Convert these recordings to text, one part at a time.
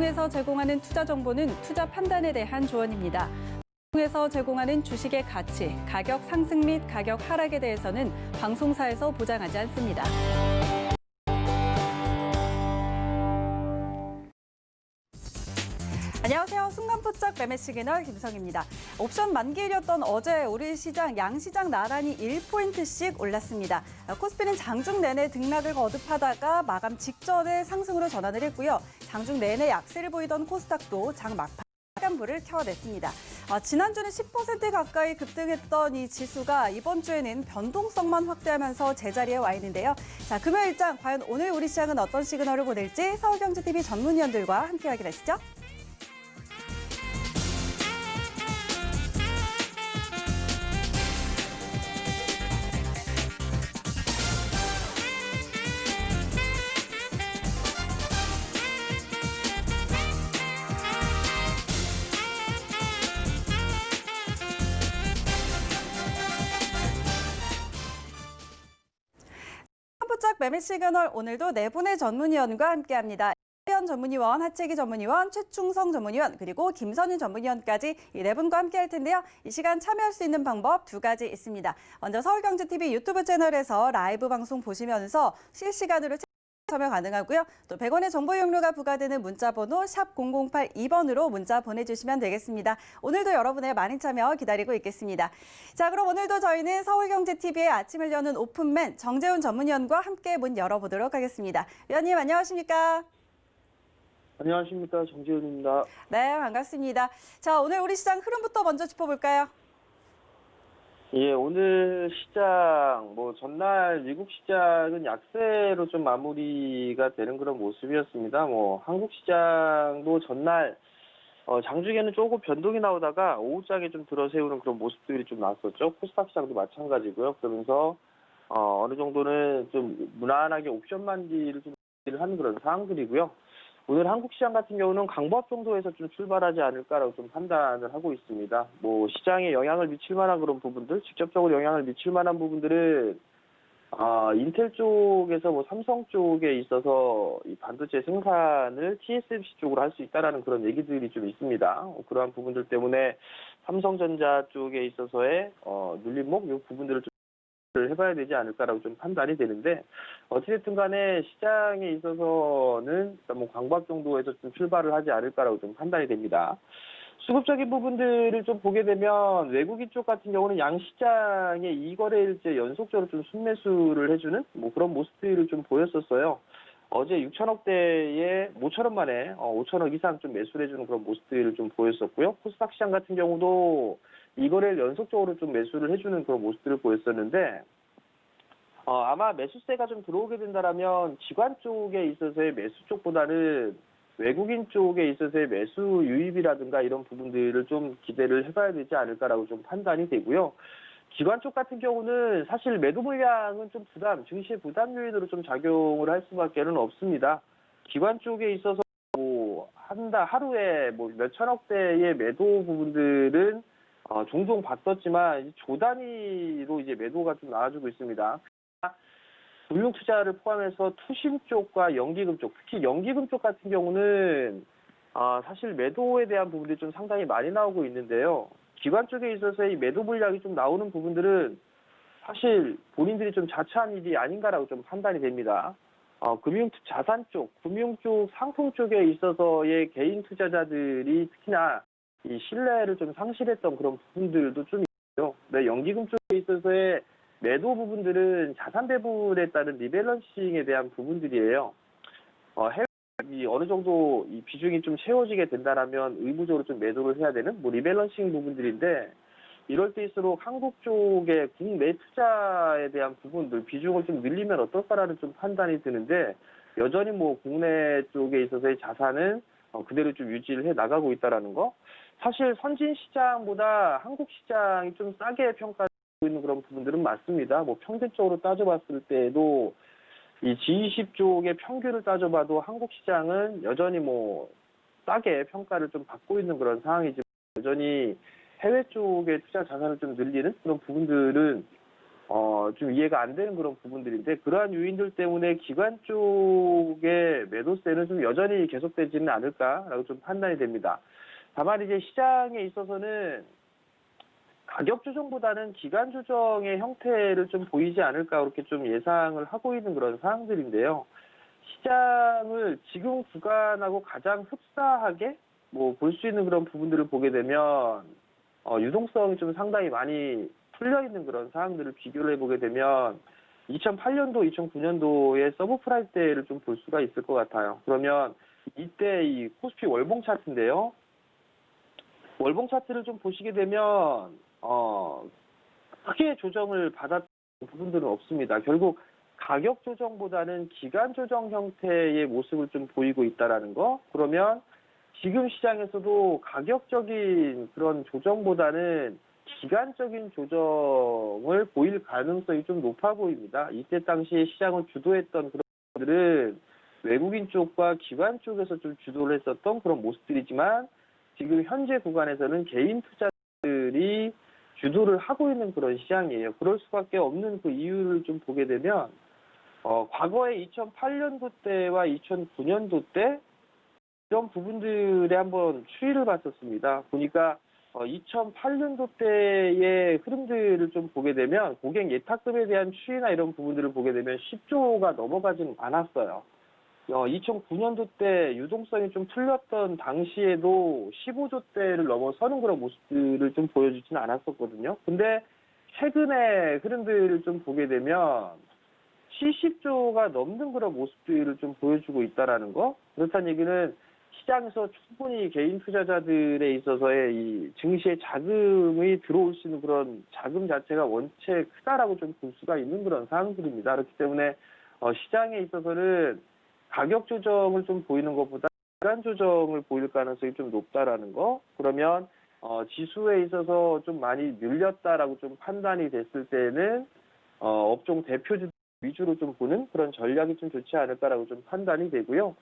통해서 제공하는 투자 정보는 투자 판단에 대한 조언입니다. 통해서 제공하는 주식의 가치, 가격 상승 및 가격 하락에 대해서는 방송사에서 보장하지 않습니다. 안녕하세요. 순간포착 매매 시그널 김성입니다. 옵션 만기일이었던 어제 우리 시장 양시장 나란히 1포인트씩 올랐습니다. 코스피는 장중 내내 등락을 거듭하다가 마감 직전에 상승으로 전환을 했고요. 장중 내내 약세를 보이던 코스닥도 장 막판 빨간불을 켜냈습니다. 지난주는 10% 가까이 급등했던 이 지수가 이번 주에는 변동성만 확대하면서 제자리에 와 있는데요. 자, 금요일장 과연 오늘 우리 시장은 어떤 시그널을 보낼지 서울경제TV 전문위원들과 함께 확인하시죠. 포착 매매 시그널 오늘도 네 분의 전문위원과 함께합니다. 이현 전문위원, 하채기 전문위원, 최충성 전문위원, 그리고 김선윤 전문위원까지 이 네 분과 함께할 텐데요. 이 시간 참여할 수 있는 방법 두 가지 있습니다. 먼저 서울경제TV 유튜브 채널에서 라이브 방송 보시면서 실시간으로 참여 가능하고요. 또 100원의 정보 이용료가 부과되는 문자번호 샵 0082번으로 문자 보내주시면 되겠습니다. 오늘도 여러분의 많은 참여 기다리고 있겠습니다. 자, 그럼 오늘도 저희는 서울경제TV의 아침을 여는 오픈맨 정재훈 전문위원과 함께 문 열어보도록 하겠습니다. 위원님 안녕하십니까? 안녕하십니까, 정재훈입니다. 네, 반갑습니다. 자, 오늘 우리 시장 흐름부터 먼저 짚어볼까요? 예, 오늘 시장, 전날 미국 시장은 약세로 좀 마무리가 되는 그런 모습이었습니다. 한국 시장도 전날, 장중에는 조금 변동이 나오다가 오후장에 좀 들어세우는 그런 모습들이 좀 났었죠. 코스닥 시장도 마찬가지고요. 그러면서, 어느 정도는 좀 무난하게 옵션 만기를 좀 하는 그런 상황들이고요. 오늘 한국 시장 같은 경우는 강보합 정도에서 좀 출발하지 않을까라고 좀 판단을 하고 있습니다. 시장에 영향을 미칠 만한 그런 부분들, 직접적으로 영향을 미칠 만한 부분들은, 인텔 쪽에서 삼성 쪽에 있어서 이 반도체 생산을 TSMC 쪽으로 할 수 있다라는 그런 얘기들이 좀 있습니다. 그러한 부분들 때문에 삼성전자 쪽에 있어서의, 눌림목, 이 부분들을 좀 해봐야 되지 않을까라고 좀 판단이 되는데, 어찌됐든 간에 시장에 있어서는 강보합 정도에서 좀 출발을 하지 않을까라고 좀 판단이 됩니다. 수급적인 부분들을 좀 보게 되면 외국인 쪽 같은 경우는 양시장에 2거래일째 연속적으로 좀 순매수를 해주는 그런 모습들을 좀 보였었어요. 어제 6천억대에 5천원 만에 5천억 이상 좀 매수를 해주는 그런 모습들을 좀 보였었고요. 코스닥 시장 같은 경우도 이거를 연속적으로 좀 매수를 해주는 그런 모습들을 보였었는데, 아마 매수세가 좀 들어오게 된다라면 기관 쪽에 있어서의 매수 쪽보다는 외국인 쪽에 있어서의 매수 유입이라든가 이런 부분들을 좀 기대를 해봐야 되지 않을까라고 좀 판단이 되고요. 기관 쪽 같은 경우는 사실 매도 물량은 좀 증시의 부담 요인으로 좀 작용을 할 수밖에는 없습니다. 기관 쪽에 있어서 하루에 몇 천억대의 매도 부분들은 종종 봤었지만 조 단위로 이제 매도가 좀 나와주고 있습니다. 금융투자를 포함해서 투심 쪽과 연기금 쪽, 특히 연기금 쪽 같은 경우는 사실 매도에 대한 부분들이 좀 상당히 많이 나오고 있는데요. 기관 쪽에 있어서의 매도 물량이 좀 나오는 부분들은 사실 본인들이 좀 자처한 일이 아닌가라고 좀 판단이 됩니다. 자산 쪽, 금융 쪽, 상품 쪽에 있어서의 개인 투자자들이 특히나 이 신뢰를 좀 상실했던 그런 부분들도 좀 있고요. 네, 연기금 쪽에 있어서의 매도 부분들은 자산 배분에 따른 리밸런싱에 대한 부분들이에요. 해외 어느 정도 이 비중이 좀 채워지게 된다라면 의무적으로 좀 매도를 해야 되는 리밸런싱 부분들인데, 이럴 때일수록 한국 쪽의 국내 투자에 대한 부분들 비중을 좀 늘리면 어떨까라는 좀 판단이 드는데, 여전히 국내 쪽에 있어서의 자산은 그대로 좀 유지를 해 나가고 있다라는 거. 사실 선진 시장보다 한국 시장이 좀 싸게 평가되고 있는 그런 부분들은 맞습니다. 평균적으로 따져봤을 때에도 이 G20 쪽의 평균을 따져봐도 한국 시장은 여전히 싸게 평가를 좀 받고 있는 그런 상황이지만, 여전히 해외 쪽의 투자 자산을 좀 늘리는 그런 부분들은 좀 이해가 안 되는 그런 부분들인데 그러한 요인들 때문에 기관 쪽의 매도세는 좀 여전히 계속되지는 않을까라고 좀 판단이 됩니다. 다만 이제 시장에 있어서는 가격 조정보다는 기간 조정의 형태를 좀 보이지 않을까 그렇게 좀 예상을 하고 있는 그런 상황들인데요. 시장을 지금 구간하고 가장 흡사하게 뭐 볼 수 있는 그런 부분들을 보게 되면 유동성이 좀 상당히 많이 풀려 있는 그런 상황들을 비교를 해보게 되면 2008년도, 2009년도의 서브프라임 때를 좀 볼 수가 있을 것 같아요. 그러면 이때 이 코스피 월봉 차트인데요. 월봉 차트를 좀 보시게 되면 크게 조정을 받았던 부분들은 없습니다. 결국 가격 조정보다는 기간 조정 형태의 모습을 좀 보이고 있다라는 거. 그러면 지금 시장에서도 가격적인 그런 조정보다는 기간적인 조정을 보일 가능성이 좀 높아 보입니다. 이때 당시에 시장을 주도했던 그런 것들은 외국인 쪽과 기관 쪽에서 좀 주도를 했었던 그런 모습들이지만 지금 현재 구간에서는 개인 투자들이 주도를 하고 있는 그런 시장이에요. 그럴 수밖에 없는 그 이유를 좀 보게 되면 과거에 2008년도 때와 2009년도 때 이런 부분들에 한번 추이를 봤었습니다. 보니까 2008년도 때의 흐름들을 좀 보게 되면 고객 예탁금에 대한 추이나 이런 부분들을 보게 되면 10조가 넘어가지는 않았어요. 2009년도 때 유동성이 좀 풀렸던 당시에도 15조대를 넘어서는 그런 모습들을 좀 보여주지는 않았었거든요. 근데 최근에 흐름들을 좀 보게 되면 70조가 넘는 그런 모습들을 좀 보여주고 있다라는 거. 그렇다는 얘기는 시장에서 충분히 개인 투자자들에 있어서의 이 증시에 자금이 들어올 수 있는 그런 자금 자체가 원체 크다라고 좀 볼 수가 있는 그런 상황들입니다. 그렇기 때문에 시장에 있어서는 가격 조정을 좀 보이는 것보다 기간 조정을 보일 가능성이 좀 높다라는 거. 그러면 지수에 있어서 좀 많이 밀렸다라고 좀 판단이 됐을 때는 업종 대표주 위주로 좀 보는 그런 전략이 좀 좋지 않을까라고 좀 판단이 되고요.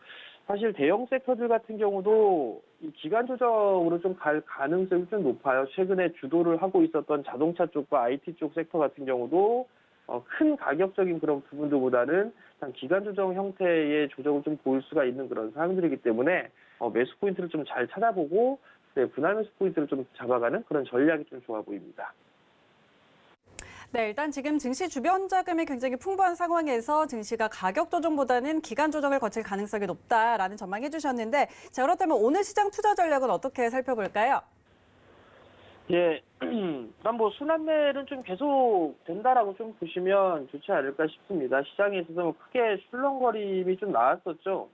사실 대형 섹터들 같은 경우도 이 기간 조정으로 좀 갈 가능성이 좀 높아요. 최근에 주도를 하고 있었던 자동차 쪽과 IT 쪽 섹터 같은 경우도 큰 가격적인 그런 부분들보다는 그냥 기간 조정 형태의 조정을 좀 보일 수가 있는 그런 상황들이기 때문에 매수 포인트를 좀 잘 찾아보고 분할 매수 포인트를 좀 잡아가는 그런 전략이 좀 좋아 보입니다. 네, 일단 지금 증시 주변 자금이 굉장히 풍부한 상황에서 증시가 가격 조정보다는 기간 조정을 거칠 가능성이 높다라는 전망해 주셨는데, 자, 그렇다면 오늘 시장 투자 전략은 어떻게 살펴볼까요? 예, 일단 뭐 순환매는 좀 계속 된다라고 좀 보시면 좋지 않을까 싶습니다. 시장에 있어서 크게 출렁거림이 좀 나왔었죠.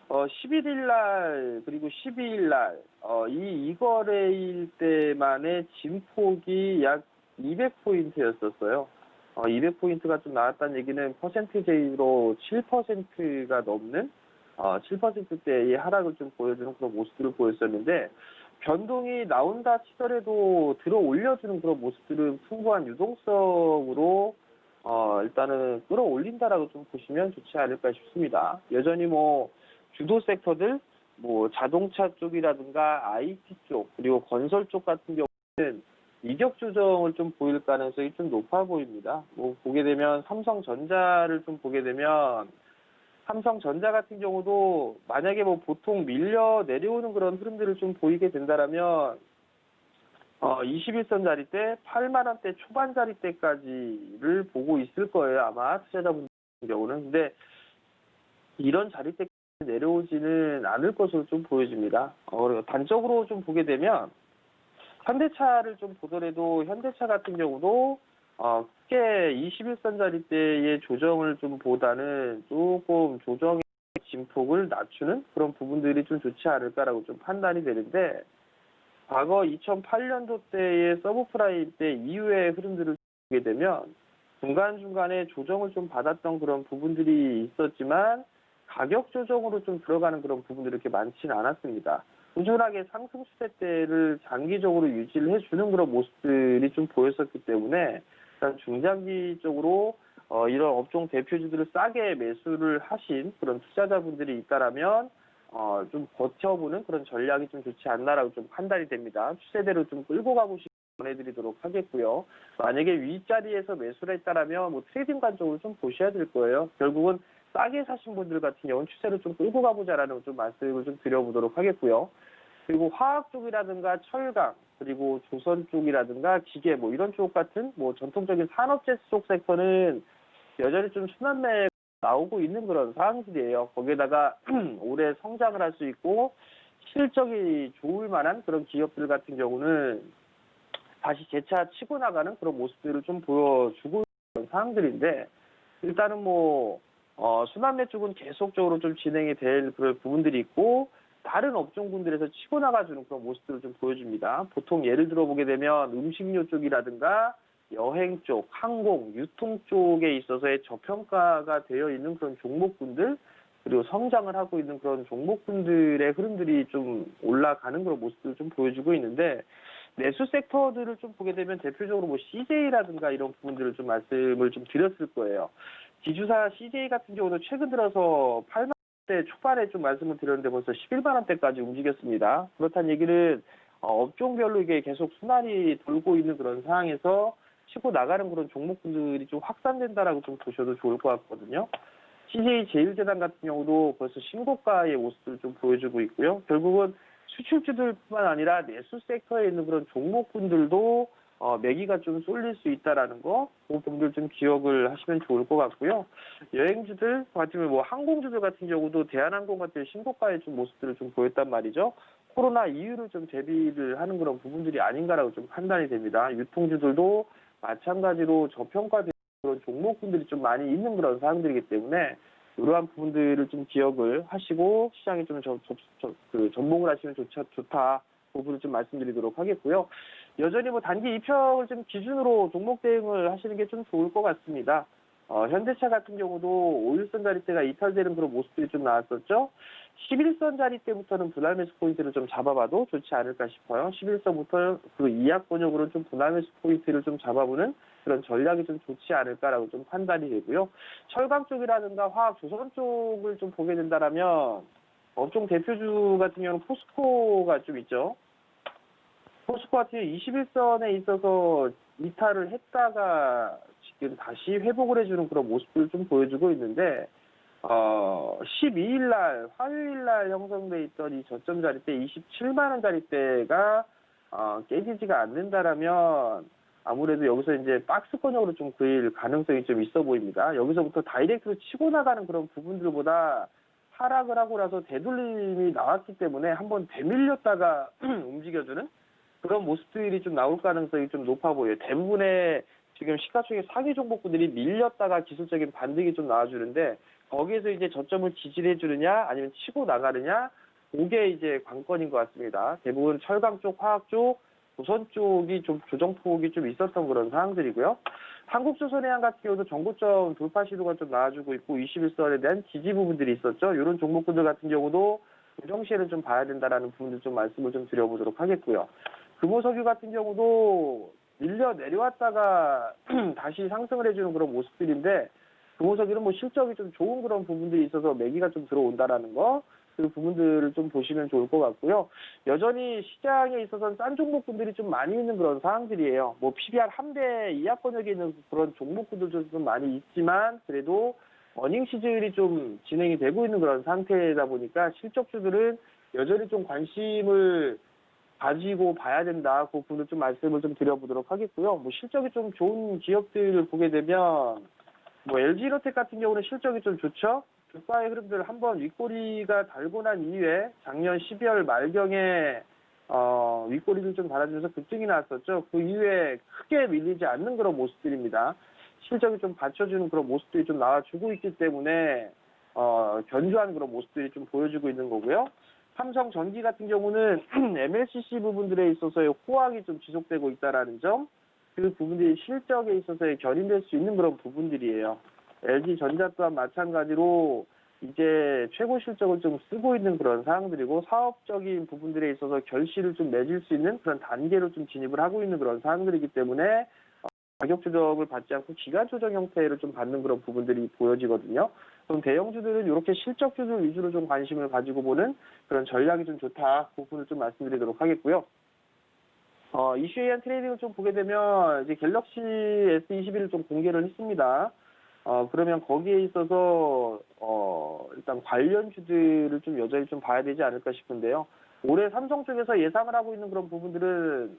11일 날 그리고 12일 날 이 거래일 때만의 진폭이 약 200포인트였었어요. 200포인트가 좀 나왔다는 얘기는 퍼센티지로 7%가 넘는 7%대의 하락을 좀 보여주는 그런 모습들을 보였었는데 변동이 나온다 치더라도 들어 올려주는 그런 모습들은 풍부한 유동성으로 일단은 끌어올린다라고 좀 보시면 좋지 않을까 싶습니다. 여전히 뭐 주도 섹터들 뭐 자동차 쪽이라든가 IT 쪽 그리고 건설 쪽 같은 경우는 이격 조정을 좀 보일 가능성이 좀 높아 보입니다. 뭐 보게 되면 삼성전자를 좀 보게 되면 삼성전자 같은 경우도 만약에 뭐 보통 밀려 내려오는 그런 흐름들을 좀 보이게 된다라면 21선 자리대 8만 원대 초반 자리대까지를 보고 있을 거예요. 아마 투자자분들 같은 경우는. 근데 이런 자리대까지 내려오지는 않을 것으로 좀 보여집니다. 단적으로 좀 보게 되면 현대차를 좀 보더라도 현대차 같은 경우도 크게 21선 자리대의 조정을 좀 보다는 조금 조정의 진폭을 낮추는 그런 부분들이 좀 좋지 않을까라고 좀 판단이 되는데 과거 2008년도 때의 서브프라임 때 이후의 흐름들을 보게 되면 중간중간에 조정을 좀 받았던 그런 부분들이 있었지만 가격 조정으로 좀 들어가는 그런 부분들이 이렇게 많지는 않았습니다. 꾸준하게 상승 추세대를 장기적으로 유지를 해주는 그런 모습들이 좀 보였었기 때문에 일단 중장기적으로 이런 업종 대표주들을 싸게 매수를 하신 그런 투자자분들이 있다라면 좀 버텨보는 그런 전략이 좀 좋지 않나라고 좀 판단이 됩니다. 추세대로 좀 끌고 가고 보내드리도록 하겠고요. 만약에 윗자리에서 매수를 했다라면 뭐 트레이딩 관점으로 좀 보셔야 될 거예요. 결국은 싸게 사신 분들 같은 경우는 추세를 좀 끌고 가보자라는 좀 말씀을 좀 드려보도록 하겠고요. 그리고 화학 쪽이라든가 철강, 그리고 조선 쪽이라든가 기계 뭐 이런 쪽 같은 뭐 전통적인 산업재 쪽 섹터는 여전히 좀 순환매 나오고 있는 그런 상황들이에요. 거기에다가 올해 성장을 할 수 있고 실적이 좋을 만한 그런 기업들 같은 경우는 다시 재차 치고 나가는 그런 모습들을 좀 보여주고 있는 상황들인데 일단은 뭐 순환매 쪽은 계속적으로 좀 진행이 될 그런 부분들이 있고 다른 업종군들에서 치고 나가주는 그런 모습들을 좀 보여줍니다. 보통 예를 들어 보게 되면 음식료 쪽이라든가 여행 쪽, 항공, 유통 쪽에 있어서의 저평가가 되어 있는 그런 종목군들 그리고 성장을 하고 있는 그런 종목군들의 흐름들이 좀 올라가는 그런 모습들을 좀 보여주고 있는데 내수 섹터들을 좀 보게 되면 대표적으로 뭐 CJ라든가 이런 부분들을 좀 말씀을 좀 드렸을 거예요. 지주사 CJ 같은 경우도 최근 들어서 8만 원대 초반에 좀 말씀을 드렸는데 벌써 11만 원대까지 움직였습니다. 그렇다는 얘기는 업종별로 이게 계속 순환이 돌고 있는 그런 상황에서 치고 나가는 그런 종목들이 좀 확산된다라고 좀 보셔도 좋을 것 같거든요. CJ 제일제당 같은 경우도 벌써 신고가의 모습을 좀 보여주고 있고요. 결국은 수출주들뿐만 아니라 내수 섹터에 있는 그런 종목군들도 매기가 좀 쏠릴 수 있다라는 거, 그 부분들 좀 기억을 하시면 좋을 것 같고요. 여행주들 같으면 뭐 항공주들 같은 경우도 대한항공 같은 신고가의 좀 모습들을 좀 보였단 말이죠. 코로나 이후를 좀 대비를 하는 그런 부분들이 아닌가라고 좀 판단이 됩니다. 유통주들도 마찬가지로 저평가된 그런 종목군들이 좀 많이 있는 그런 사항들이기 때문에 이러한 부분들을 좀 기억을 하시고 시장에 좀 전봉을 하시면 좋다. 그 부분을 좀 말씀드리도록 하겠고요. 여전히 뭐 단기 입형을 좀 기준으로 종목 대응을 하시는 게 좀 좋을 것 같습니다. 현대차 같은 경우도 5일선 자리대가 이탈되는 그런 모습들이 좀 나왔었죠. 11선 자리대부터는 분할 매수 포인트를 좀 잡아봐도 좋지 않을까 싶어요. 11선부터 그 이하 권역으로 좀 분할 매수 포인트를 좀 잡아보는 그런 전략이 좀 좋지 않을까라고 좀 판단이 되고요. 철강 쪽이라든가 화학 조선 쪽을 좀 보게 된다라면 업종 대표주 같은 경우는 포스코가 좀 있죠. 포스코 같은 경우 21선에 있어서 이탈을 했다가 지금 다시 회복을 해주는 그런 모습을 좀 보여주고 있는데 12일 날 화요일 날 형성돼 있던 이 저점 자리대 27만 원 자리대가 깨지지가 않는다라면 아무래도 여기서 이제 박스권역으로 좀 그일 가능성이 좀 있어 보입니다. 여기서부터 다이렉트로 치고 나가는 그런 부분들보다 하락을 하고 나서 되돌림이 나왔기 때문에 한번 되밀렸다가 움직여주는 그런 모습들이 좀 나올 가능성이 좀 높아 보여요. 대부분의 지금 시가총액 상위 종목군들이 밀렸다가 기술적인 반등이 좀 나와주는데 거기에서 이제 저점을 지지해 주느냐 아니면 치고 나가느냐 그게 이제 관건인 것 같습니다. 대부분 철강 쪽, 화학 쪽, 조선 쪽이 좀 조정폭이 좀 있었던 그런 상황들이고요. 한국조선해양 같은 경우도 정고점 돌파 시도가 좀 나와주고 있고 21선에 대한 지지 부분들이 있었죠. 이런 종목군들 같은 경우도 조정시에는 좀 봐야 된다라는 부분들 좀 말씀을 좀 드려보도록 하겠고요. 금호석유 같은 경우도 밀려 내려왔다가 다시 상승을 해주는 그런 모습들인데 금호석유는 뭐 실적이 좀 좋은 그런 부분들이 있어서 매기가 좀 들어온다라는 거 그 부분들을 좀 보시면 좋을 것 같고요. 여전히 시장에 있어서는 싼 종목군들이 좀 많이 있는 그런 상황들이에요. 뭐 PBR 1배 이하 권역에 있는 그런 종목군들도 좀 많이 있지만 그래도 어닝 시즌이 좀 진행이 되고 있는 그런 상태다 보니까 실적주들은 여전히 좀 관심을 가지고 봐야 된다. 그 부분을 좀 말씀을 좀 드려보도록 하겠고요. 뭐 실적이 좀 좋은 기업들을 보게 되면 뭐 LG이노텍 같은 경우는 실적이 좀 좋죠. 주가의 흐름들 한번 윗꼬리가 달고 난 이후에 작년 12월 말경에 윗꼬리를 좀 달아주면서 급등이 나왔었죠. 그 이후에 크게 밀리지 않는 그런 모습들입니다. 실적이 좀 받쳐주는 그런 모습들이 좀 나와주고 있기 때문에 견조한 그런 모습들이 좀 보여주고 있는 거고요. 삼성전기 같은 경우는 MLCC 부분들에 있어서의 호황이 좀 지속되고 있다라는 점, 그 부분들이 실적에 있어서의 견인될 수 있는 그런 부분들이에요. LG전자 또한 마찬가지로 이제 최고 실적을 좀 쓰고 있는 그런 상황들이고 사업적인 부분들에 있어서 결실을 좀 맺을 수 있는 그런 단계로 좀 진입을 하고 있는 그런 상황들이기 때문에 가격 조정을 받지 않고 기간 조정 형태를 좀 받는 그런 부분들이 보여지거든요. 그럼 대형주들은 이렇게 실적주들 위주로 좀 관심을 가지고 보는 그런 전략이 좀 좋다. 그 부분을 좀 말씀드리도록 하겠고요. 이슈에 의한 트레이딩을 좀 보게 되면 이제 갤럭시 S21을 좀 공개를 했습니다. 그러면 거기에 있어서 일단 관련주들을 좀 여전히 좀 봐야 되지 않을까 싶은데요. 올해 삼성 쪽에서 예상을 하고 있는 그런 부분들은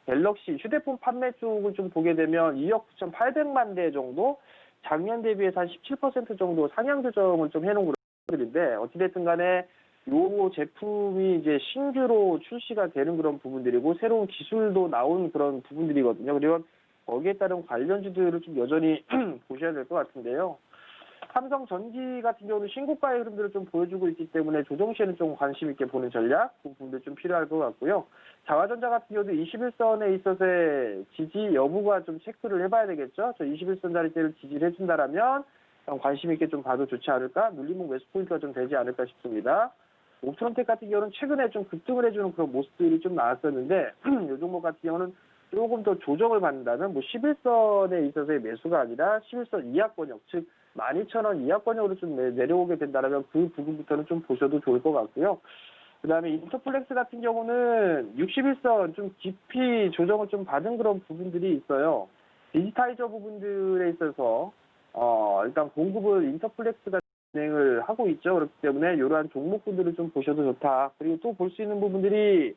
갤럭시 휴대폰 판매 쪽을 좀 보게 되면 2억 9,800만 대 정도, 작년 대비해서 한 17% 정도 상향 조정을 좀 해놓은 그런 부분들인데, 어찌됐든 간에 요 제품이 이제 신규로 출시가 되는 그런 부분들이고, 새로운 기술도 나온 그런 부분들이거든요. 그리고 거기에 따른 관련주들을 좀 여전히 보셔야 될 것 같은데요. 삼성 전기 같은 경우는 신고가의 흐름들을 좀 보여주고 있기 때문에 조정 시에는 좀 관심 있게 보는 전략, 그 부분도 좀 필요할 것 같고요. 자화전자 같은 경우도 21선에 있어서의 지지 여부가 좀 체크를 해봐야 되겠죠. 저 21선 자리대를 지지를 해준다라면 관심 있게 좀 봐도 좋지 않을까? 눌림목 매수 포인트가 좀 되지 않을까 싶습니다. 옵트론텍 같은 경우는 최근에 좀 급등을 해주는 그런 모습들이 좀 나왔었는데, 이 종목 같은 경우는 조금 더 조정을 받는다면 11선에 있어서의 매수가 아니라 11선 이하권역, 즉 12,000원 이하권역으로 좀 내려오게 된다면 그 부분부터는 좀 보셔도 좋을 것 같고요. 그다음에 인터플렉스 같은 경우는 61선 좀 깊이 조정을 좀 받은 그런 부분들이 있어요. 디지타이저 부분들에 있어서 일단 공급을 인터플렉스가 진행을 하고 있죠. 그렇기 때문에 이러한 종목군들을 좀 보셔도 좋다. 그리고 또 볼 수 있는 부분들이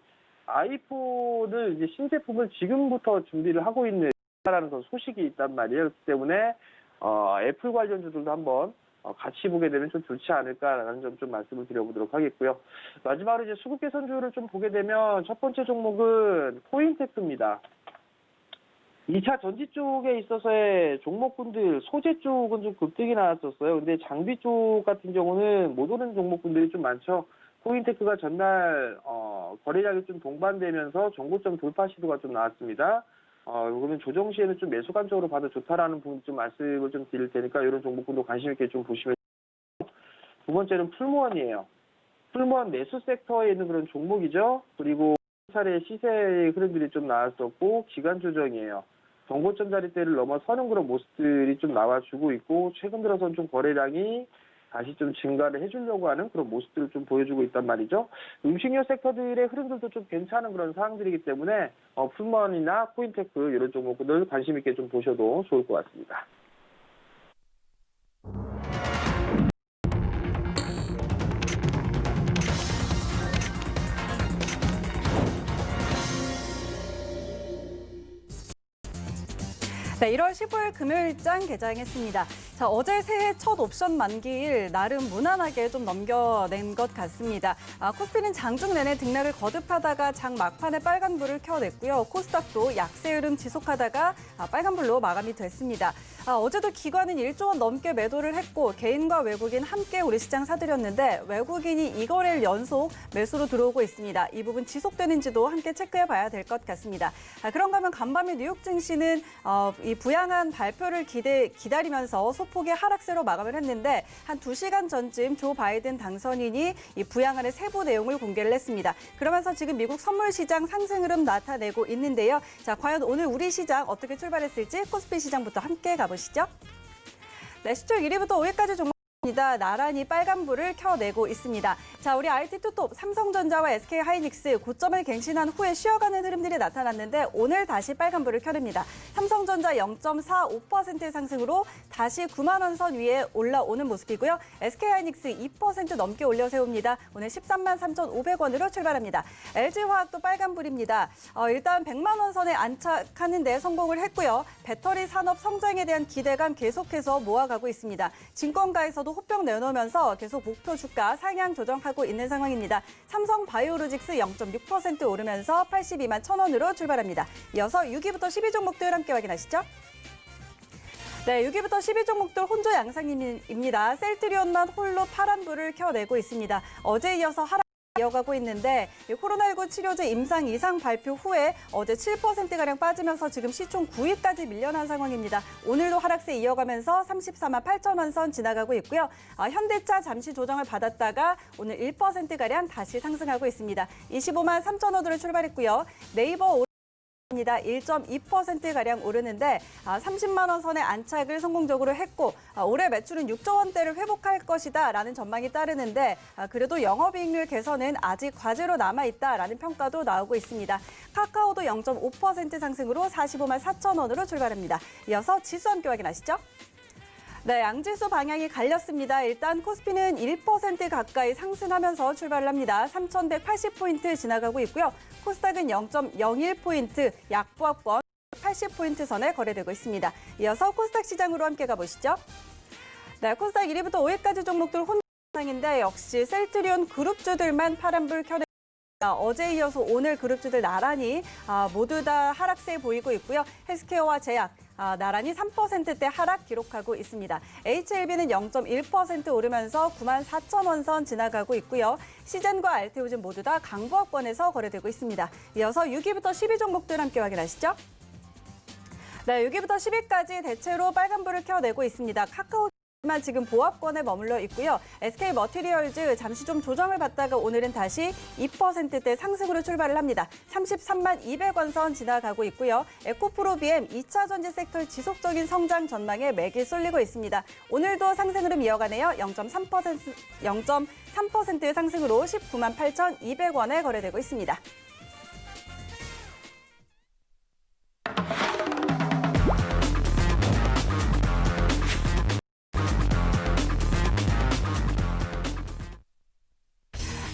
아이폰을 이제 신제품을 지금부터 준비를 하는 소식이 있단 말이에요. 그렇기 때문에 애플 관련주들도 한번 같이 보게 되면 좀 좋지 않을까라는 점 좀 말씀을 드려보도록 하겠고요. 마지막으로 이제 수급 개선주를 좀 보게 되면 첫 번째 종목은 코인테크입니다. 2차 전지 쪽에 있어서의 종목군들, 소재 쪽은 좀 급등이 나왔었어요. 근데 장비 쪽 같은 경우는 못 오른 종목군들이 좀 많죠. 코인테크가 전날 거래량이 좀 동반되면서 정고점 돌파 시도가 좀 나왔습니다. 그러면 조정 시에는 좀 매수 관점으로 봐도 좋다라는 부분 좀 말씀을 좀 드릴 테니까 이런 종목군도 관심 있게 좀 보시면. 두 번째는 풀무원이에요. 풀무원 내수 섹터에 있는 그런 종목이죠. 그리고 차례 시세의 흐름들이 좀 나왔었고 기간 조정이에요. 정고점 자리대를 넘어서는 그런 모습들이 좀 나와주고 있고, 최근 들어서는 좀 거래량이 다시 좀 증가를 해주려고 하는 그런 모습들을 좀 보여주고 있단 말이죠. 음식료 섹터들의 흐름들도 좀 괜찮은 그런 상황들이기 때문에 풀먼이나 코인테크 이런 종목들 관심 있게 좀 보셔도 좋을 것 같습니다. 네, 1월 15일 금요일장 개장했습니다. 자, 어제 새해 첫 옵션 만기일 나름 무난하게 좀 넘겨낸 것 같습니다. 코스피는 장중 내내 등락을 거듭하다가 장 막판에 빨간불을 켜냈고요. 코스닥도 약세 흐름 지속하다가 빨간불로 마감이 됐습니다. 어제도 기관은 1조 원 넘게 매도를 했고 개인과 외국인 함께 우리 시장 사들였는데 외국인이 2거래일 연속 매수로 들어오고 있습니다. 이 부분 지속되는지도 함께 체크해 봐야 될 것 같습니다. 그런가 하면 간밤에 뉴욕 증시는 이 부양한 발표를 기다리면서 소폭의 하락세로 마감을 했는데 한 2시간 전쯤 조 바이든 당선인이 이 부양안의 세부 내용을 공개를 했습니다. 그러면서 지금 미국 선물 시장 상승 흐름 나타내고 있는데요. 자, 과연 오늘 우리 시장 어떻게 출발했을지 코스피 시장부터 함께 가보시죠. 네, 시초 1위부터 5위까지 종목입니다. 나란히 빨간불을 켜내고 있습니다. 자, 우리 IT 투톱 삼성전자와 SK하이닉스 고점을 갱신한 후에 쉬어가는 흐름들이 나타났는데 오늘 다시 빨간불을 켜냅니다. 삼성전자 0.45% 상승으로 다시 9만 원 선 위에 올라오는 모습이고요. SK하이닉스 2% 넘게 올려 세웁니다. 오늘 13만 3,500원으로 출발합니다. LG화학도 빨간불입니다. 일단 100만 원 선에 안착하는 데 성공을 했고요. 배터리 산업 성장에 대한 기대감 계속해서 모아가고 있습니다. 증권가에서도 호평 내놓으면서 계속 목표 주가 상향 조정하고 있는 상황입니다. 삼성 바이오로직스 0.6% 오르면서 82만 1,000원으로 출발합니다. 이어서 6위부터 10위 종목들 함께 확인하시죠. 네, 6위부터 10위 종목들 혼조 양상입니다. 셀트리온만 홀로 파란불을 켜내고 있습니다. 어제 이어서 하락 이어가고 있는데 코로나19 치료제 임상 이상 발표 후에 어제 7%가량 빠지면서 지금 시총 9위까지 밀려난 상황입니다. 오늘도 하락세 이어가면서 34만 8천원 선 지나가고 있고요. 현대차 잠시 조정을 받았다가 오늘 1%가량 다시 상승하고 있습니다. 25만 3천원으로 출발했고요. 네이버 입니다. 1.2%가량 오르는데 30만 원 선에 안착을 성공적으로 했고 올해 매출은 6조 원대를 회복할 것이다라는 전망이 따르는데 그래도 영업이익률 개선은 아직 과제로 남아있다라는 평가도 나오고 있습니다. 카카오도 0.5% 상승으로 45만 4천 원으로 출발합니다. 이어서 지수 함께 확인하시죠. 네, 양지수 방향이 갈렸습니다. 일단 코스피는 1% 가까이 상승하면서 출발을 합니다. 3,180포인트 지나가고 있고요. 코스닥은 0.01포인트 약보합권 80포인트 선에 거래되고 있습니다. 이어서 코스닥 시장으로 함께 가보시죠. 네, 코스닥 1위부터 5위까지 종목들 혼상인데 역시 셀트리온 그룹주들만 파란불 켜내 어제 이어서 오늘 그룹주들 나란히 모두 다 하락세 보이고 있고요. 헬스케어와 제약 나란히 3%대 하락 기록하고 있습니다. HLB는 0.1% 오르면서 9만 4천 원 선 지나가고 있고요. 시젠과 알테오즘 모두 다 강보합권에서 거래되고 있습니다. 이어서 6위부터 10위 종목들 함께 확인하시죠. 네, 6위부터 10위까지 대체로 빨간불을 켜내고 있습니다. 카카오 만 지금 보합권에 머물러 있고요. SK 머티리얼즈 잠시 좀 조정을 받다가 오늘은 다시 2%대 상승으로 출발을 합니다. 33만 200원 선 지나가고 있고요. 에코프로비엠 2차 전지 섹터 지속적인 성장 전망에 맥이 쏠리고 있습니다. 오늘도 상승 흐름 이어가네요. 0.3%의 상승으로 19만 8,200원에 거래되고 있습니다.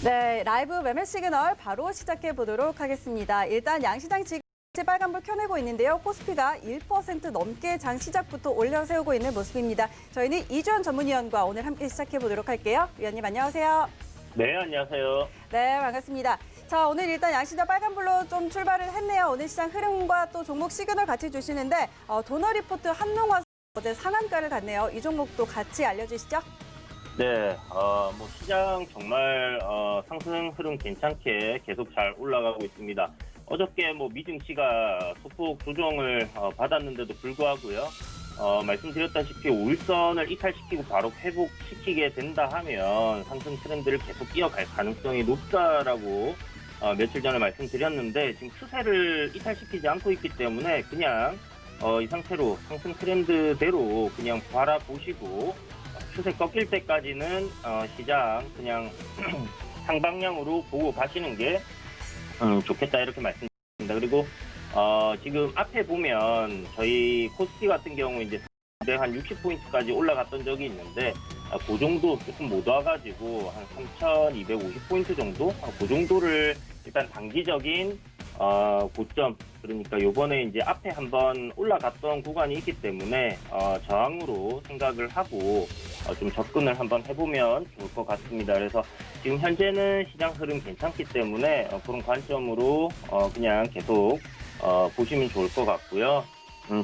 네, 라이브 매매 시그널 바로 시작해 보도록 하겠습니다. 일단 양시장 지금 빨간불 켜내고 있는데요. 코스피가 1% 넘게 장 시작부터 올려 세우고 있는 모습입니다. 저희는 이주연 전문위원과 오늘 함께 시작해 보도록 할게요. 위원님 안녕하세요. 네, 안녕하세요. 네, 반갑습니다. 자, 오늘 일단 양시장 빨간불로 좀 출발을 했네요. 오늘 시장 흐름과 또 종목 시그널 같이 주시는데 도너리포트 한농화 어제 상한가를 갔네요. 이 종목도 같이 알려주시죠. 네, 시장 정말 상승 흐름 괜찮게 계속 잘 올라가고 있습니다. 어저께 미증시가 소폭 조정을 받았는데도 불구하고요. 말씀드렸다시피 5일선을 이탈시키고 바로 회복시키게 된다 하면 상승 트렌드를 계속 이어갈 가능성이 높다라고 며칠 전에 말씀드렸는데 지금 추세를 이탈시키지 않고 있기 때문에 그냥 이 상태로 상승 트렌드대로 그냥 바라보시고 추세 꺾일 때까지는 시장 그냥 상방향으로 보고 가시는 게 좋겠다 이렇게 말씀드립니다. 그리고 지금 앞에 보면 저희 코스피 같은 경우 이제 한 60포인트까지 올라갔던 적이 있는데 그 정도 조금 못 와가지고 한 3,250포인트 정도 그 정도를 일단 단기적인 고점 그러니까 요번에 이제 앞에 한번 올라갔던 구간이 있기 때문에 저항으로 생각을 하고 좀 접근을 한번 해보면 좋을 것 같습니다. 그래서 지금 현재는 시장 흐름 괜찮기 때문에 그런 관점으로 그냥 계속 보시면 좋을 것 같고요.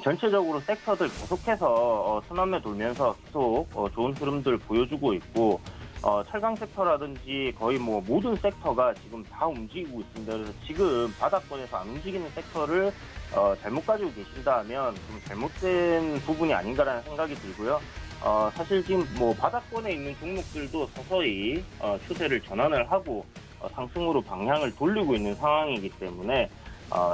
전체적으로 섹터들 계속해서 순환매 돌면서 계속 좋은 흐름들 보여주고 있고 철강 섹터라든지 거의 모든 섹터가 지금 다 움직이고 있습니다. 그래서 지금 바닥권에서 안 움직이는 섹터를 잘못 가지고 계신다면 좀 잘못된 부분이 아닌가라는 생각이 들고요. 사실 지금 바닥권에 있는 종목들도 서서히 추세를 전환을 하고 상승으로 방향을 돌리고 있는 상황이기 때문에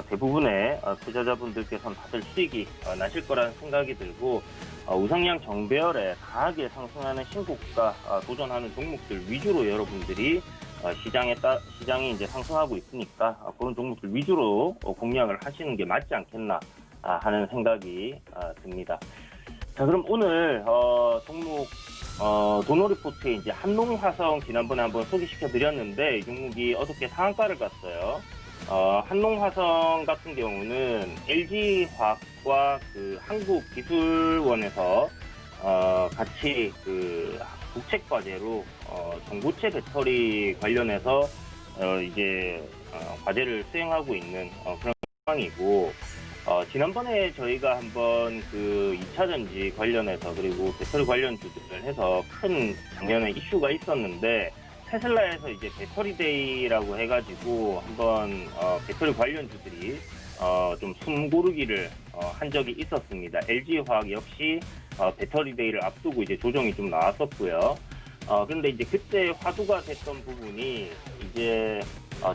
대부분의 투자자분들께서는 다들 수익이 나실 거라는 생각이 들고 우상향 정배열에 강하게 상승하는 신고가 도전하는 종목들 위주로 여러분들이 시장이 이제 상승하고 있으니까 그런 종목들 위주로 공략을 하시는 게 맞지 않겠나 하는 생각이 듭니다. 자, 그럼 오늘 종목 도너리포트에 이제 한농화성 지난번에 한번 소개시켜 드렸는데 이 종목이 어저께 상한가를 갔어요. 한농화성 같은 경우는 LG화학과 그 한국기술원에서 같이 그 국책 과제로 전고체 배터리 관련해서 이제 과제를 수행하고 있는 그런 상황이고 지난번에 저희가 한번 그 2차 전지 관련해서 그리고 배터리 관련주들을 해서 큰 작년에 이슈가 있었는데 테슬라에서 이제 배터리데이라고 해가지고 한번 배터리 관련주들이 좀 숨고르기를 한 적이 있었습니다. LG화학 역시 배터리데이를 앞두고 이제 조정이 좀 나왔었고요. 그런데 이제 그때 화두가 됐던 부분이 이제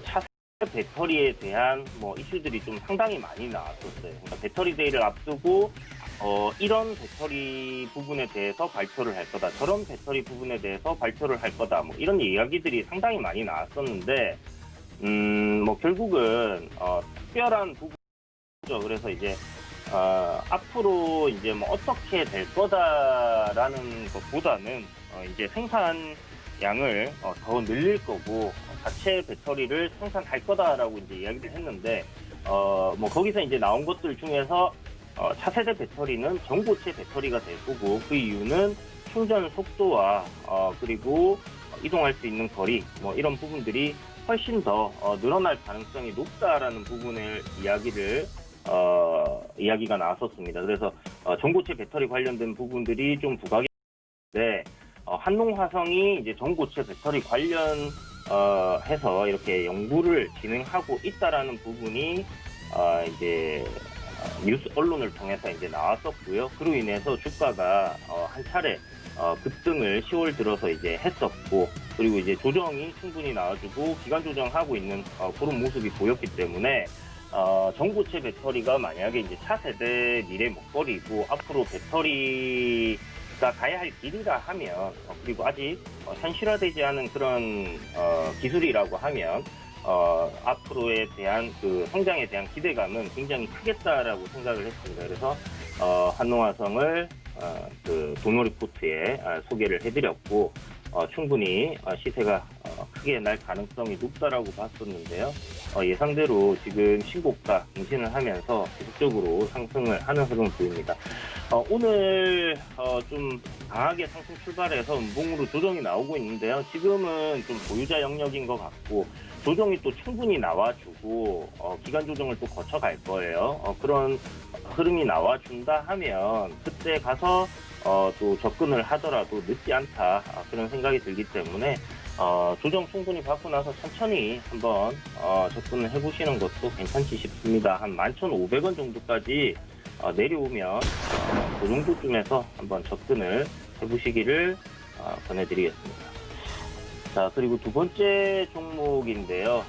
차세 배터리에 대한 뭐 이슈들이 좀 상당히 많이 나왔었어요. 그러니까 배터리 데이를 앞두고 이런 배터리 부분에 대해서 발표를 할 거다, 저런 배터리 부분에 대해서 발표를 할 거다, 뭐 이런 이야기들이 상당히 많이 나왔었는데, 뭐 결국은 특별한 부분이죠. 그래서 이제 앞으로 이제 뭐 어떻게 될 거다라는 것보다는 이제 생산량을 더 늘릴 거고 자체 배터리를 생산할 거다라고 이제 이야기를 했는데, 뭐 거기서 이제 나온 것들 중에서 차세대 배터리는 전고체 배터리가 될 거고, 그 이유는 충전 속도와 그리고 이동할 수 있는 거리, 뭐 이런 부분들이 훨씬 더 늘어날 가능성이 높다라는 부분을 이야기가 나왔었습니다. 그래서 전고체 배터리 관련된 부분들이 좀 부각인데, 한농화성이 이제 전고체 배터리 관련해서 이렇게 연구를 진행하고 있다라는 부분이 이제 뉴스 언론을 통해서 이제 나왔었고요. 그로 인해서 주가가 한 차례 급등을 10월 들어서 이제 했었고, 그리고 이제 조정이 충분히 나와주고 기간 조정하고 있는 그런 모습이 보였기 때문에 전고체 배터리가 만약에 이제 차세대 미래 먹거리고 앞으로 배터리가 가야 할 길이라 하면, 그리고 아직 현실화되지 않은 그런 기술이라고 하면 앞으로에 대한 그 성장에 대한 기대감은 굉장히 크겠다라고 생각을 했습니다. 그래서 한농화성을 그 도노 리포트에 소개를 해드렸고, 충분히 시세가 크게 날 가능성이 높다라고 봤었는데요. 예상대로 지금 신고가 갱신을 하면서 계속적으로 상승을 하는 흐름을 보입니다. 오늘 좀 강하게 상승 출발해서 음봉으로 조정이 나오고 있는데요. 지금은 좀 보유자 영역인 것 같고, 조정이 또 충분히 나와주고 기간 조정을 또 거쳐갈 거예요. 그런 흐름이 나와준다 하면 그때 가서 또 접근을 하더라도 늦지 않다, 그런 생각이 들기 때문에 조정 충분히 받고 나서 천천히 한번 접근을 해보시는 것도 괜찮지 싶습니다. 한 11,500원 정도까지 내려오면 그 정도쯤에서 한번 접근을 해보시기를 권해드리겠습니다. 자, 그리고 두 번째 종목인데요.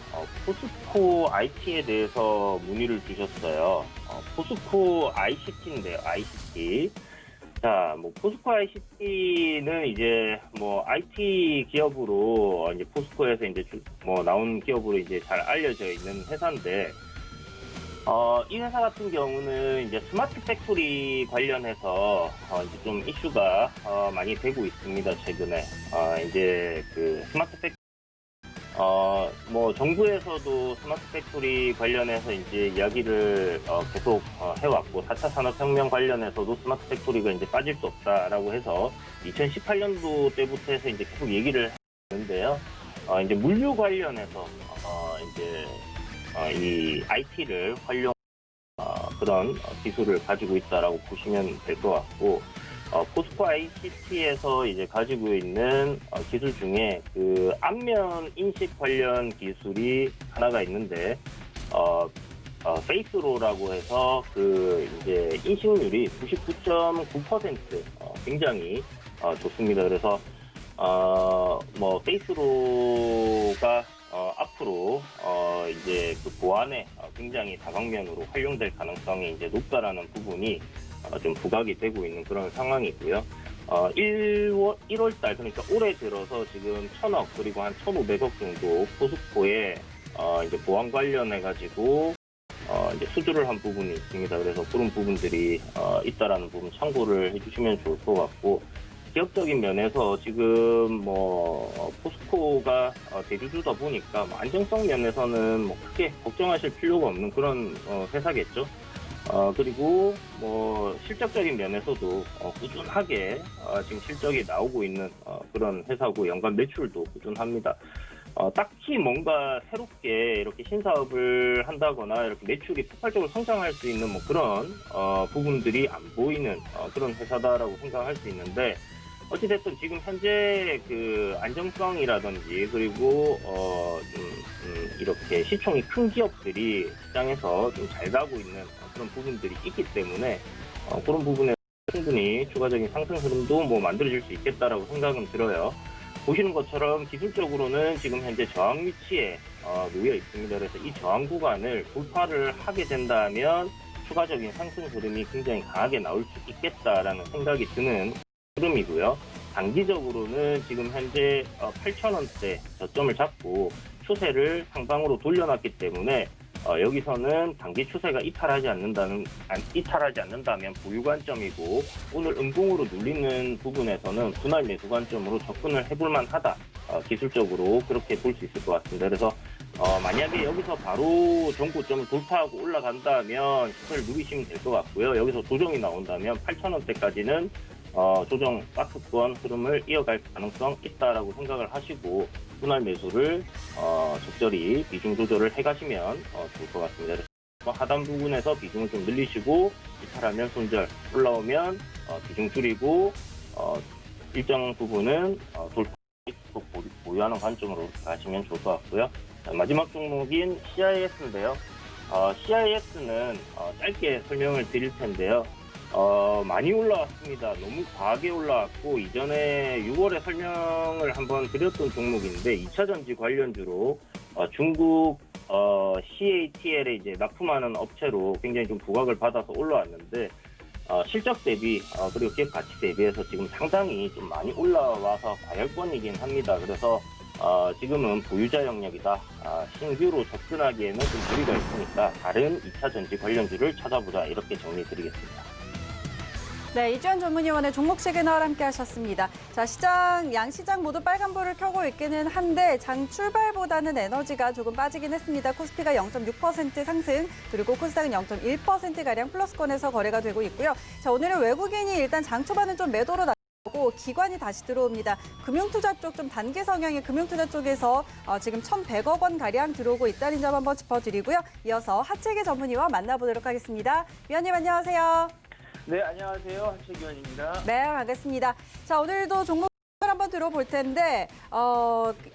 포스코 IT에 대해서 문의를 주셨어요. 포스코 ICT인데요, ICT. 자, 뭐 포스코 ICT는 이제 뭐 IT 기업으로 이제 포스코에서 이제 뭐 나온 기업으로 이제 잘 알려져 있는 회사인데, 이 회사 같은 경우는 이제 스마트 팩토리 관련해서 이제 좀 이슈가 많이 되고 있습니다. 최근에 이제 그 스마트 팩 뭐 정부에서도 스마트 팩토리 관련해서 이제 이야기를 계속 해왔고, 4차 산업혁명 관련해서도 스마트 팩토리가 이제 빠질 수 없다라고 해서 2018년도 때부터 해서 이제 계속 얘기를 했는데요. 이제 물류 관련해서 이제 이 IT를 활용 그런 기술을 가지고 있다라고 보시면 될 것 같고, 포스코 ICT에서 이제 가지고 있는 기술 중에 그 안면 인식 관련 기술이 하나가 있는데, 페이스로라고 해서 그 이제 인식률이 99.9%, 굉장히 좋습니다. 그래서 뭐 페이스로가 앞으로 이제 그 보안에 굉장히 다방면으로 활용될 가능성이 이제 높다라는 부분이 좀 부각이 되고 있는 그런 상황이고요. 1월 달, 그러니까 올해 들어서 지금 1,000억 그리고 한 1,500억 정도 포스코에 이제 보안 관련해 가지고 이제 수주를 한 부분이 있습니다. 그래서 그런 부분들이 있다라는 부분 참고를 해주시면 좋을 것 같고, 기업적인 면에서 지금 뭐 포스코가 대주주다 보니까 뭐 안정성 면에서는 뭐 크게 걱정하실 필요가 없는 그런 회사겠죠. 그리고 뭐 실적적인 면에서도 꾸준하게 지금 실적이 나오고 있는 그런 회사고, 연간 매출도 꾸준합니다. 딱히 뭔가 새롭게 이렇게 신사업을 한다거나 이렇게 매출이 폭발적으로 성장할 수 있는 뭐 그런 부분들이 안 보이는 그런 회사다라고 생각할 수 있는데, 어찌됐든 지금 현재 그 안정성이라든지 그리고 이렇게 시총이 큰 기업들이 시장에서 좀 잘 가고 있는 그런 부분들이 있기 때문에 그런 부분에 충분히 추가적인 상승 흐름도 뭐 만들어질 수 있겠다라고 생각은 들어요. 보시는 것처럼 기술적으로는 지금 현재 저항 위치에 놓여 있습니다. 그래서 이 저항 구간을 돌파를 하게 된다면 추가적인 상승 흐름이 굉장히 강하게 나올 수 있겠다라는 생각이 드는 흐름이고요. 단기적으로는 지금 현재 8,000원대 저점을 잡고 추세를 상방으로 돌려놨기 때문에 여기서는 단기 추세가 이탈하지 않는다면 보유 관점이고, 오늘 음봉으로 눌리는 부분에서는 분할 매수 관점으로 접근을 해볼 만하다. 기술적으로 그렇게 볼 수 있을 것 같습니다. 그래서 만약에 여기서 바로 전고점을 돌파하고 올라간다면 추세를 누리시면 될 것 같고요. 여기서 조정이 나온다면 8,000원대까지는 조정 박스권 흐름을 이어갈 가능성 있다라고 생각을 하시고, 분할 매수를 적절히 비중 조절을 해가시면 좋을 것 같습니다. 그래서 하단 부분에서 비중을 좀 늘리시고, 이탈하면 손절, 올라오면 비중 줄이고, 일정 부분은 돌파 보유하는 관점으로 가시면 좋을 것 같고요. 마지막 종목인 CIS인데요. CIS는 짧게 설명을 드릴 텐데요. 많이 올라왔습니다. 너무 과하게 올라왔고, 이전에 6월에 설명을 한번 드렸던 종목인데, 2차 전지 관련주로 중국 CATL에 이제 납품하는 업체로 굉장히 좀 부각을 받아서 올라왔는데, 실적 대비 그리고 기업 가치 대비해서 지금 상당히 좀 많이 올라와서 과열권이긴 합니다. 그래서 지금은 보유자 영역이다. 신규로 접근하기에는 좀 무리가 있으니까 다른 2차 전지 관련주를 찾아보자, 이렇게 정리해드리겠습니다. 네, 이주연 전문위원의 종목 시그널 함께 하셨습니다. 자, 양시장 모두 빨간불을 켜고 있기는 한데 장 출발보다는 에너지가 조금 빠지긴 했습니다. 코스피가 0.6% 상승, 그리고 코스닥은 0.1%가량 플러스권에서 거래가 되고 있고요. 자, 오늘은 외국인이 일단 장 초반은 좀 매도로 나오고 기관이 다시 들어옵니다. 금융투자 쪽 좀 단기 성향의 금융투자 쪽에서 지금 1,100억 원 가량 들어오고 있다는 점 한번 짚어드리고요. 이어서 하채기 전문위원 만나보도록 하겠습니다. 위원님 안녕하세요. 네, 안녕하세요. 한채기원입니다. 네, 반갑습니다. 자, 오늘도 종목 한번 들어볼 텐데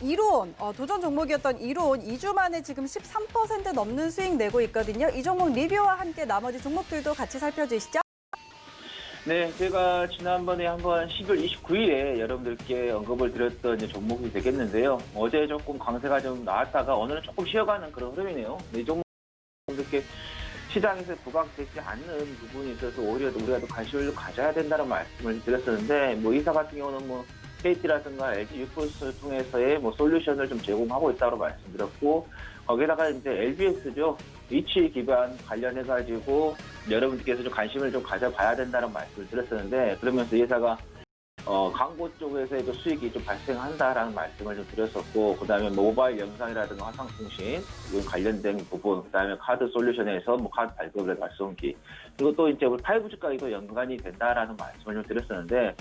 이로온, 도전 종목이었던 이로온 2주 만에 지금 13% 넘는 수익 내고 있거든요. 이 종목 리뷰와 함께 나머지 종목들도 같이 살펴주시죠. 네, 제가 지난번에 한번 10월 29일에 여러분들께 언급을 드렸던 종목이 되겠는데요. 어제 조금 강세가 좀 나왔다가 오늘은 조금 쉬어가는 그런 흐름이네요. 이 종목 이렇게 시장에서 부각되지 않는 부분이 있어서 오히려 우리가 더 관심을 가져야 된다는 말씀을 드렸었는데, 뭐 이사 같은 경우는 뭐 KT라든가 LG 유포스를 통해서의 뭐 솔루션을 좀 제공하고 있다고 말씀드렸고, 거기다가 이제 LBS죠. 위치 기반 관련해가지고 여러분들께서 좀 관심을 좀 가져봐야 된다는 말씀을 드렸었는데, 그러면서 이 회사가 광고 쪽에서도 수익이 좀 발생한다라는 말씀을 좀 드렸었고, 그다음에 모바일 영상이라든가 화상통신 이런 관련된 부분, 그다음에 카드 솔루션에서 뭐 카드 발급을 발송기, 그리고 또 이제 5G까지도 연관이 된다라는 말씀을 좀 드렸었는데,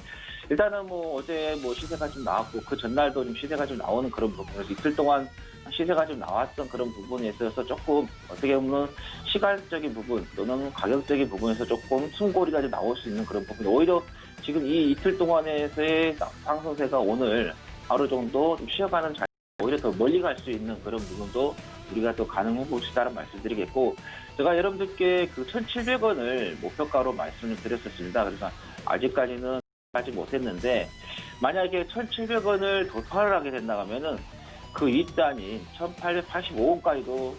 일단은 뭐 어제 뭐 시세가 좀 나왔고 그 전날도 좀 시세가 좀 나오는 그런 부분에서 이틀 동안 시세가 좀 나왔던 그런 부분에 있어서 조금 어떻게 보면 시간적인 부분 또는 가격적인 부분에서 조금 숨고리가 좀 나올 수 있는 그런 부분, 오히려 지금 이 이틀 동안에서의 상승세가 오늘 하루 정도 좀 쉬어가는 자리, 오히려 더 멀리 갈 수 있는 그런 부분도 우리가 또 가능해 봅시다라는 말씀드리겠고, 제가 여러분들께 그 1,700원을 목표가로 말씀을 드렸었습니다. 그래서 아직까지는 하지 못했는데, 만약에 1,700원을 돌파를 하게 된다 하면은 그 윗단인 1,885원까지도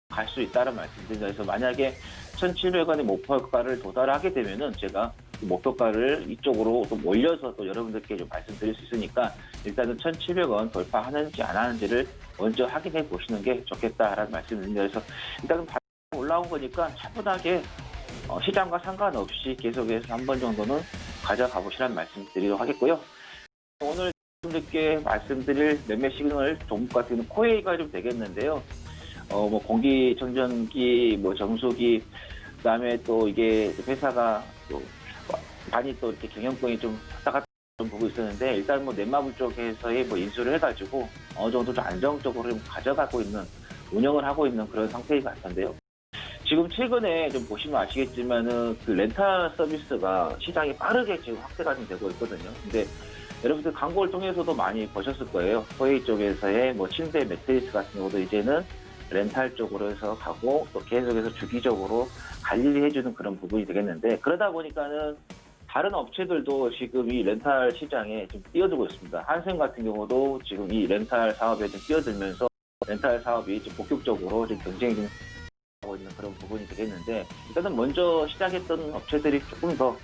갈 수 있다는 말씀드립니다. 그래서 만약에 1,700원의 목표가를 도달하게 되면은 제가 목표가를 이쪽으로 좀 올려서 또 여러분들께 좀 말씀드릴 수 있으니까, 일단은 1,700원 돌파하는지 안 하는지를 먼저 확인해 보시는 게 좋겠다라는 말씀입니다. 그래서 일단은 올라온 거니까 차분하게 시장과 상관없이 계속해서 한 번 정도는 가져가 보시라는 말씀 드리도록 하겠고요. 오늘 여러분들께 말씀드릴 매매 시그널 종목 같은 경우는 코웨이가 좀 되겠는데요. 뭐 공기청정기, 뭐 정수기, 그다음에 또 이게 회사가 또 많이 또 이렇게 경영권이 좀 왔다 갔다 좀 보고 있었는데, 일단 뭐 넷마블 쪽에서의 뭐 인수를 해가지고 어느 정도 좀 안정적으로 좀 가져가고 있는, 운영을 하고 있는 그런 상태인 것 같은데요. 지금 최근에 좀 보시면 아시겠지만은 그 렌탈 서비스가 시장이 빠르게 지금 확대가 좀 되고 있거든요. 근데 여러분들 광고를 통해서도 많이 보셨을 거예요. 코웨이 쪽에서의 뭐 침대 매트리스 같은 경우도 이제는 렌탈 쪽으로 해서 가고, 또 계속해서 주기적으로 관리해주는 그런 부분이 되겠는데, 그러다 보니까는 다른 업체들도 지금 이 렌탈 시장에 좀 뛰어들고 있습니다. 한샘 같은 경우도 지금 이 렌탈 사업에 좀 뛰어들면서 렌탈 사업이 좀 본격적으로 좀 경쟁이 좀 하고 있는 그런 부분이 되겠는데, 일단은 먼저 시작했던 업체들이 조금 더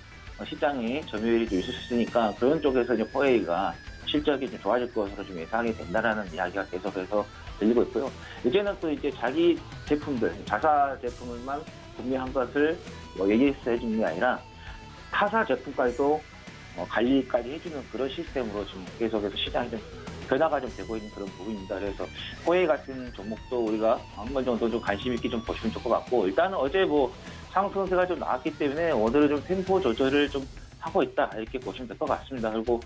시장에 점유율이 좀 있을 수 있으니까 그런 쪽에서 이제 포웨이가 실적이 좀 좋아질 것으로 좀 예상이 된다라는 이야기가 계속해서 들리고 있고요. 이제는 또 이제 자기 제품들, 자사 제품을만 구매한 것을 얘기해서 해주는 게 아니라 타사 제품까지도 관리까지 해주는 그런 시스템으로 지금 계속해서 시장이 좀 변화가 좀 되고 있는 그런 부분입니다. 그래서 포웨이 같은 종목도 우리가 한 정도 좀 관심 있게 좀 보시면 좋을 것 같고, 일단은 어제 뭐 상승세가 좀 나왔기 때문에 오늘은 좀 템포 조절을 좀 하고 있다 이렇게 보시면 될 것 같습니다. 그리고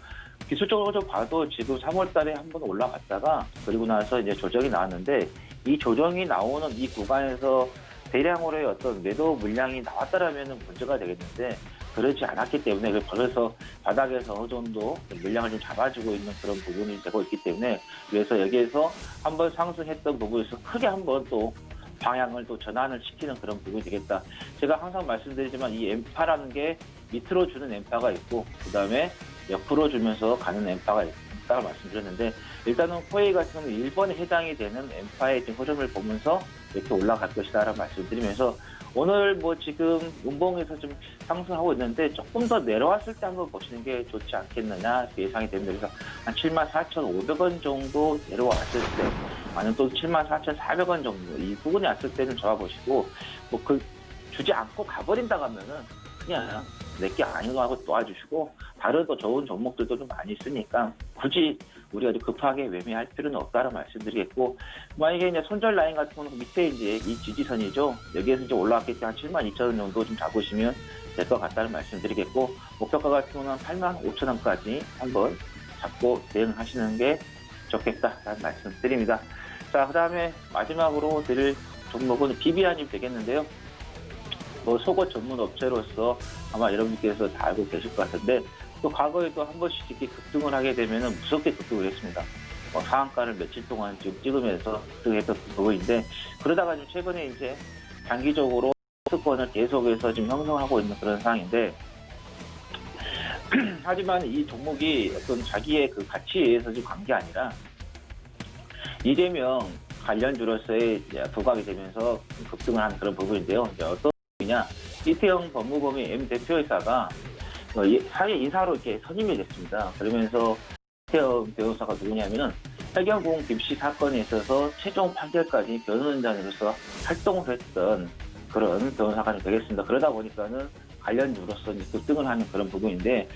기술적으로 좀 봐도 지금 3월 달에 한번 올라갔다가 그리고 나서 이제 조정이 나왔는데, 이 조정이 나오는 이 구간에서 대량으로의 어떤 매도 물량이 나왔다라면 문제가 되겠는데, 그렇지 않았기 때문에 그래서 바닥에서 어느 정도 물량을 좀 잡아주고 있는 그런 부분이 되고 있기 때문에, 그래서 여기에서 한번 상승했던 부분에서 크게 한번 또 방향을 또 전환을 시키는 그런 부분이 되겠다. 제가 항상 말씀드리지만 이 엠파라는 게 밑으로 주는 엠파가 있고 그다음에 옆으로 주면서 가는 엠파가 있다고 말씀드렸는데, 일단은 포웨이 같은 경우는 1번에 해당이 되는 엠파의 흐름을 보면서 이렇게 올라갈 것이다라는 말씀드리면서, 오늘 뭐 지금 운봉에서 좀 상승하고 있는데 조금 더 내려왔을 때 한번 보시는 게 좋지 않겠느냐 예상이 됩니다. 그래서 한 74,500원 정도 내려왔을 때, 아니면 또 74,400원 정도 이 부분이 왔을 때는 잡아보시고, 뭐 그 주지 않고 가버린다 하면은 그냥 내게 아니고 하고 도와주시고, 다른 또 좋은 종목들도 좀 많이 있으니까 굳이 우리가 좀 급하게 매매할 필요는 없다는 말씀드리겠고, 만약에 이제 손절 라인 같은 경우는 밑에 이제 이 지지선이죠. 여기에서 이제 올라왔기 때문에 한 72,000원 정도 좀 잡으시면 될 것 같다는 말씀드리겠고, 목표가 같은 경우는 85,000원까지 한번 잡고 대응하시는 게 좋겠다라는 말씀드립니다. 자, 그다음에 마지막으로 드릴 종목은 비비안이 되겠는데요. 뭐 속옷 전문 업체로서 아마 여러분께서 다 알고 계실 것 같은데, 또 과거에도 한 번씩 이렇게 급등을 하게 되면은 무섭게 급등을 했습니다. 상한가를 며칠 동안 지금 찍으면서 급등했던 부분인데, 그러다가 좀 최근에 이제 장기적으로 수권을 계속해서 지금 형성하고 있는 그런 상황인데, 하지만 이 종목이 어떤 자기의 그 가치에 의해서 지금 간 게 아니라 이재명 관련주로서의 부각이 되면서 급등을 한 그런 부분인데요. 이제 어떤 부분이냐, 이태영 법무법인 M 대표이사가 사회 인사로 이렇게 선임이 됐습니다. 그러면서 이태영 변호사가 누구냐면은 해경공 김씨 사건에 있어서 최종 판결까지 변호인단으로서 활동을 했던 그런 변호사가 되겠습니다. 그러다 보니까는 관련주로서 급등을 하는 그런 부분인데,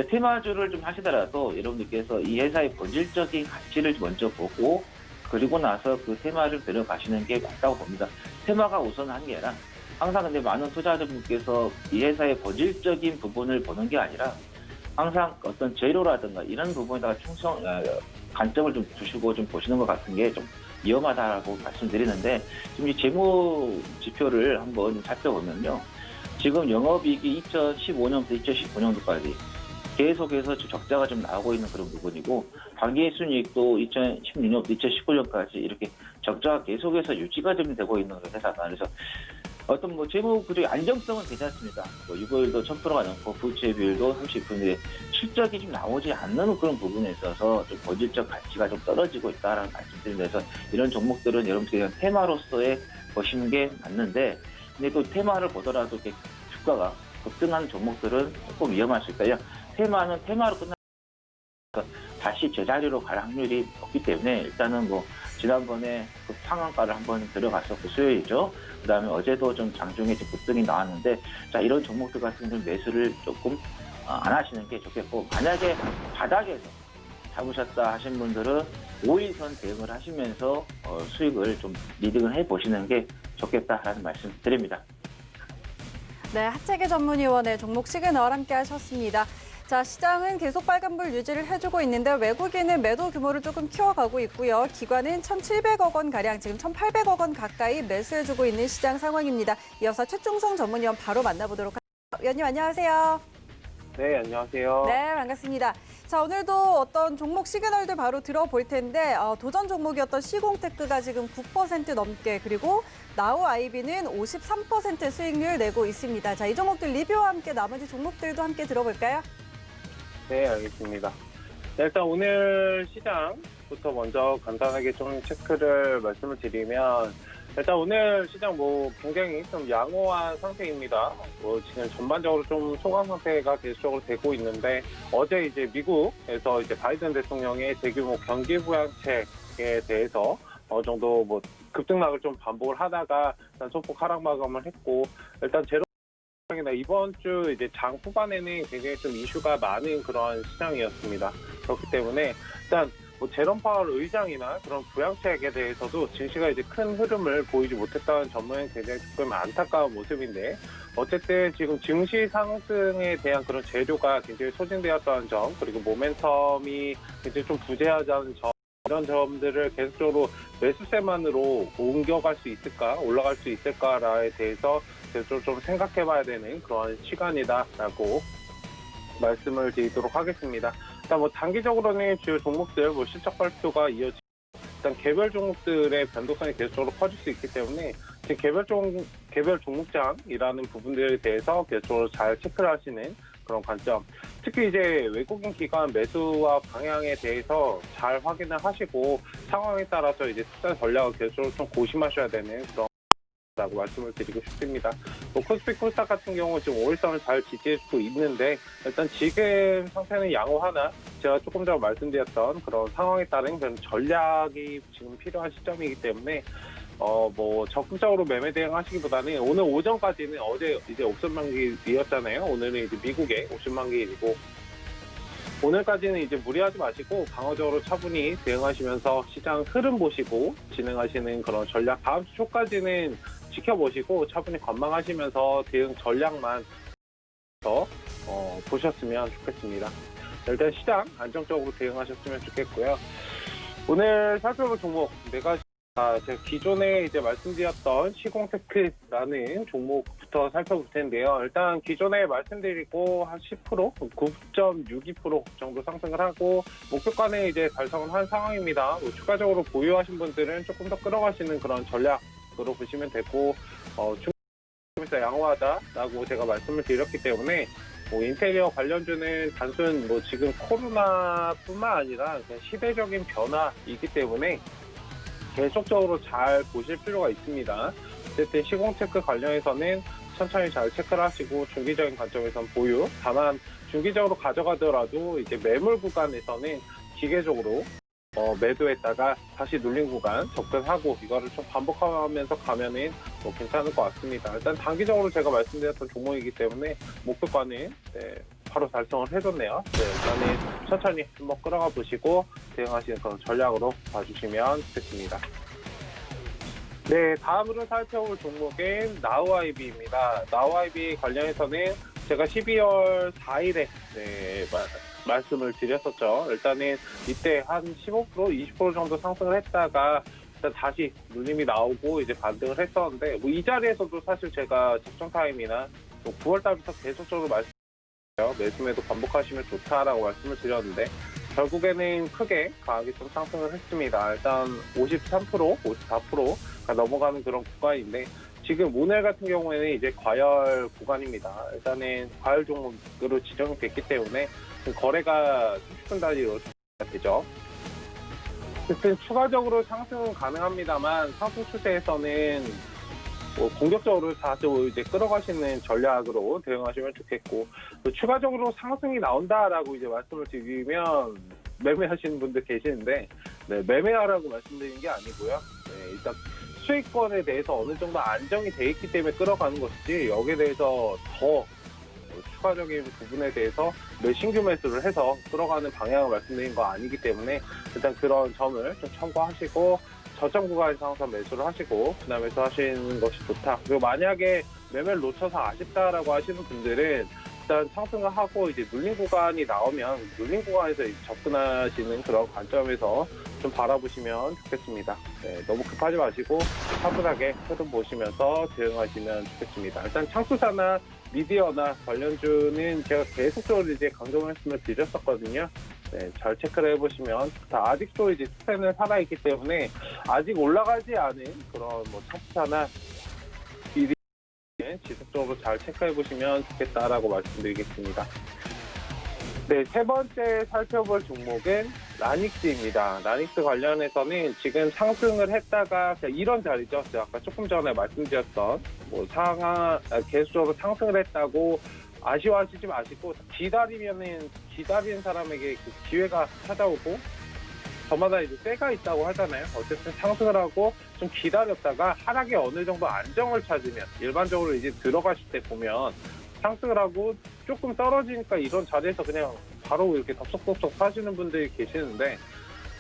테마주를 좀 하시더라도 여러분들께서 이 회사의 본질적인 가치를 먼저 보고 그리고 나서 그 테마를 데려가시는 게 맞다고 봅니다. 테마가 우선한 게 아니라, 항상 근데 많은 투자자분께서 이 회사의 본질적인 부분을 보는 게 아니라 항상 어떤 재료라든가 이런 부분에다가 관점을 좀 두시고 좀 보시는 것 같은 게 좀 위험하다고 말씀드리는데, 지금 이 재무 지표를 한번 좀 살펴보면요. 지금 영업이익이 2015년부터 2019년도까지 계속해서 적자가 좀 나오고 있는 그런 부분이고, 당기순이익도 2016년부터 2019년까지 이렇게 적자가 계속해서 유지가 좀 되고 있는 회사다. 그래서 어떤 뭐 재무 구조의 안정성은 괜찮습니다. 뭐 유보율도 1000%가 넘고 부채 비율도 30%인데 실적이 좀 나오지 않는 그런 부분에 있어서 좀 본질적 가치가 좀 떨어지고 있다라는 말씀드리면서, 이런 종목들은 여러분들이 그냥 테마로서의 보시는 게 맞는데, 근데 또 테마를 보더라도 이렇게 주가가 급등하는 종목들은 조금 위험할 수 있다. 테마는 테마로 끝나니까 다시 제자리로 갈 확률이 없기 때문에, 일단은 뭐 지난번에 그 상한가를 한번 들어갔었고 수요일이죠. 그다음에 어제도 좀 장중에 좀 급등이 나왔는데, 자, 이런 종목들 같은 경우는 매수를 조금 안 하시는 게 좋겠고, 만약에 바닥에서 잡으셨다 하신 분들은 5일선 대응을 하시면서 수익을 좀 리딩을 해보시는 게 좋겠다라는 말씀 드립니다. 네, 하채기 전문위원의 종목 시그널 함께 하셨습니다. 자, 시장은 계속 빨간불 유지를 해주고 있는데 외국인은 매도 규모를 조금 키워가고 있고요. 기관은 1,700억 원가량, 지금 1,800억 원 가까이 매수해주고 있는 시장 상황입니다. 이어서 최충성 전문위원 바로 만나보도록 하겠습니다. 위원님 안녕하세요. 네, 안녕하세요. 네, 반갑습니다. 자, 오늘도 어떤 종목 시그널들 바로 들어볼 텐데, 도전 종목이었던 시공테크가 지금 9% 넘게, 그리고 나우 아이비는 53% 수익률 내고 있습니다. 자, 이 종목들 리뷰와 함께 나머지 종목들도 함께 들어볼까요? 네, 알겠습니다. 일단 오늘 시장부터 먼저 간단하게 좀 체크를 말씀을 드리면, 일단 오늘 시장 굉장히 좀 양호한 상태입니다. 지금 전반적으로 좀 소강 상태가 계속적으로 되고 있는데, 어제 이제 미국에서 이제 바이든 대통령의 대규모 경기 부양책에 대해서 어느 정도 급등락을 좀 반복을 하다가 일단 소폭 하락 마감을 했고, 일단 이번 주 이제 장 후반에는 굉장히 좀 이슈가 많은 그런 시장이었습니다. 그렇기 때문에 일단 제롬 파월 의장이나 그런 부양책에 대해서도 증시가 이제 큰 흐름을 보이지 못했다는 점은 굉장히 조금 안타까운 모습인데, 어쨌든 지금 증시 상승에 대한 그런 재료가 굉장히 소진되었다는 점, 그리고 모멘텀이 굉장히 좀 부재하다는 점, 이런 점들을 계속적으로 매수세만으로 옮겨갈 수 있을까, 올라갈 수 있을까에 대해서 계속 좀 생각해봐야 되는 그런 시간이다라고 말씀을 드리도록 하겠습니다. 일단 단기적으로는 주요 종목들 실적 발표가 이어지고, 일단 개별 종목들의 변동성이 계속적으로 커질 수 있기 때문에 지금 개별 종목장이라는 부분들에 대해서 계속적으로 잘 체크를 하시는 그런 관점. 특히 이제 외국인 기관 매수와 방향에 대해서 잘 확인을 하시고, 상황에 따라서 이제 투자 전략을 계속적으로 좀 고심하셔야 되는 그런 라고 말씀을 드리고 싶습니다. 코스피 코스닥 같은 경우는 지금 5일선을 잘 지지해주고 있는데, 일단 지금 상태는 양호하나 제가 조금 전에 말씀드렸던 그런 상황에 따른 그런 전략이 지금 필요한 시점이기 때문에 적극적으로 매매 대응하시기보다는 오늘 오전까지는, 어제 이제 옵션 만기이었잖아요. 오늘은 이제 미국의 옵션 만기이고, 오늘까지는 이제 무리하지 마시고 방어적으로 차분히 대응하시면서 시장 흐름 보시고 진행하시는 그런 전략, 다음 주 초까지는 지켜보시고 차분히 관망하시면서 대응 전략만 보셨으면 좋겠습니다. 일단 시장 안정적으로 대응하셨으면 좋겠고요. 오늘 살펴볼 종목, 제가 기존에 이제 말씀드렸던 시공테크라는 종목부터 살펴볼 텐데요. 일단 기존에 말씀드리고 한 10%, 9.62% 정도 상승을 하고 목표가는 이제 달성을 한 상황입니다. 추가적으로 보유하신 분들은 조금 더 끌어가시는 그런 전략으로 보시면 되고, 중국에서 양호하다라고 제가 말씀을 드렸기 때문에 인테리어 관련주는 단순 지금 코로나뿐만 아니라 그냥 시대적인 변화이기 때문에 계속적으로 잘 보실 필요가 있습니다. 어쨌든 시공체크 관련해서는 천천히 잘 체크를 하시고, 중기적인 관점에서는 보유. 다만 중기적으로 가져가더라도 이제 매물 구간에서는 기계적으로 매도했다가 다시 눌린 구간 접근하고, 이거를 좀 반복하면서 가면은 괜찮을 것 같습니다. 일단 단기적으로 제가 말씀드렸던 종목이기 때문에 목표가는 바로 달성을 해줬네요. 일단은 천천히 한번 끌어가 보시고 대응하시는 그런 전략으로 봐주시면 좋겠습니다. 네, 다음으로 살펴볼 종목은 나우아이비입니다. 나우아이비 관련해서는 제가 12월 4일에 말씀을 드렸었죠. 일단은 이때 한 15%, 20% 정도 상승을 했다가 일단 다시 눌림이 나오고 이제 반등을 했었는데, 이 자리에서도 사실 제가 적정 타임이나 9월 달부터 계속적으로 매수매도 반복하시면 좋다라고 말씀을 드렸는데, 결국에는 크게 강하게 좀 상승을 했습니다. 일단 53%, 54%가 넘어가는 그런 구간인데, 지금 오늘 같은 경우에는 이제 과열 구간입니다. 일단은 과열 종목으로 지정이 됐기 때문에 거래가 30분 단위로 되죠. 어쨌든 추가적으로 상승은 가능합니다만, 상승 추세에서는 공격적으로 다시 이제 끌어가시는 전략으로 대응하시면 좋겠고, 또 추가적으로 상승이 나온다라고 이제 말씀을 드리면 매매하시는 분들 계시는데, 매매하라고 말씀드리는 게 아니고요. 일단 수익권에 대해서 어느 정도 안정이 돼 있기 때문에 끌어가는 것이지, 여기에 대해서 더 추가적인 부분에 대해서 신규 매수를 해서 끌어가는 방향을 말씀드린 거 아니기 때문에, 일단 그런 점을 좀 참고하시고 저점 구간에서 항상 매수를 하시고 그다음에 매수 하시는 것이 좋다. 그리고 만약에 매매를 놓쳐서 아쉽다라고 하시는 분들은 일단 상승을 하고 이제 눌린 구간이 나오면 눌린 구간에서 이제 접근하시는 그런 관점에서 좀 바라보시면 좋겠습니다. 너무 급하지 마시고 차분하게 흐름 보시면서 대응하시면 좋겠습니다. 일단 창투사나 미디어나 관련주는 제가 계속적으로 이제 강조 말씀을 드렸었거든요. 잘 체크를 해보시면 아직도 이제 추세는 살아있기 때문에 아직 올라가지 않은 그런 창투사나 미디어 지속적으로 잘 체크해보시면 좋겠다라고 말씀드리겠습니다. 네, 세 번째 살펴볼 종목은 라닉스입니다. 라닉스 관련해서는 지금 상승을 했다가 이런 자리죠. 제가 아까 조금 전에 말씀드렸던 계속적으로 상승을 했다고 아쉬워하시지 마시고 기다리는 사람에게 그 기회가 찾아오고 저마다 이제 때가 있다고 하잖아요. 어쨌든 상승을 하고 좀 기다렸다가 하락에 어느 정도 안정을 찾으면 일반적으로 이제 들어가실 때 보면 상승을 하고 조금 떨어지니까 이런 자리에서 그냥 바로 이렇게 덥석덥석 사시는 분들이 계시는데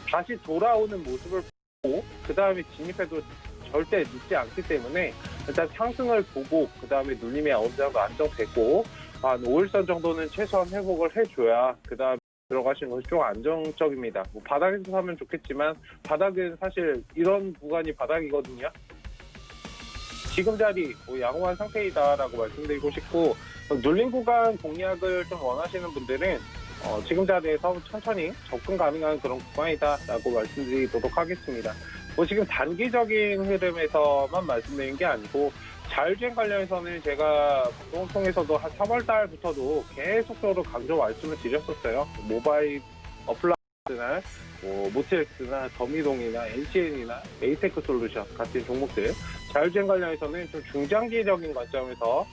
다시 돌아오는 모습을 보고 그 다음에 진입해도 절대 늦지 않기 때문에 일단 상승을 보고 그 다음에 눌림이 어느 정도 안정되고 한 5일선 정도는 최소한 회복을 해줘야 그 다음에 들어가시는 것이 좀 안정적입니다. 뭐 바닥에서 사면 좋겠지만 바닥은 사실 이런 구간이 바닥이거든요. 지금 자리 양호한 상태이다라고 말씀드리고 싶고 눌림 구간 공략을 좀 원하시는 분들은 지금 자리에서 천천히 접근 가능한 그런 구간이다라고 말씀드리도록 하겠습니다. 지금 단기적인 흐름에서만 말씀드린 게 아니고 자율주행 관련해서는 제가 방송을 통해서도 한 3월 달부터도 계속적으로 강조 말씀을 드렸었어요. 모바일 어플라이나 모트엑스나 더미동이나 NCN이나 에이테크 솔루션 같은 종목들 자율주행 관련해서는 좀 중장기적인 관점에서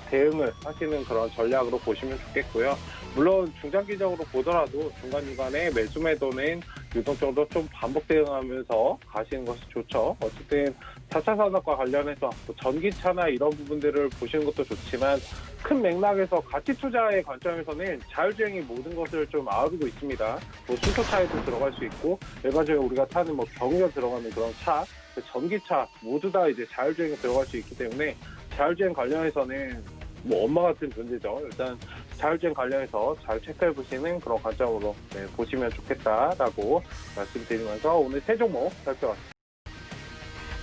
대응을 하시는 그런 전략으로 보시면 좋겠고요. 물론 중장기적으로 보더라도 중간중간에 매수 매도는 유동적으로 좀 반복 대응하면서 가시는 것이 좋죠. 어쨌든 4차 산업과 관련해서 전기차나 이런 부분들을 보시는 것도 좋지만 큰 맥락에서 가치 투자의 관점에서는 자율주행이 모든 것을 좀 아우르고 있습니다. 수소차에도 들어갈 수 있고 일반적으로 우리가 타는 경유가 들어가는 그런 차, 전기차 모두 다 이제 자율주행에 들어갈 수 있기 때문에 자율주행 관련해서는 엄마 같은 존재죠. 일단 자율주행 관련해서 잘 체크해 보시는 그런 관점으로 보시면 좋겠다라고 말씀드리면서 오늘 세 종목 살펴봤습니다.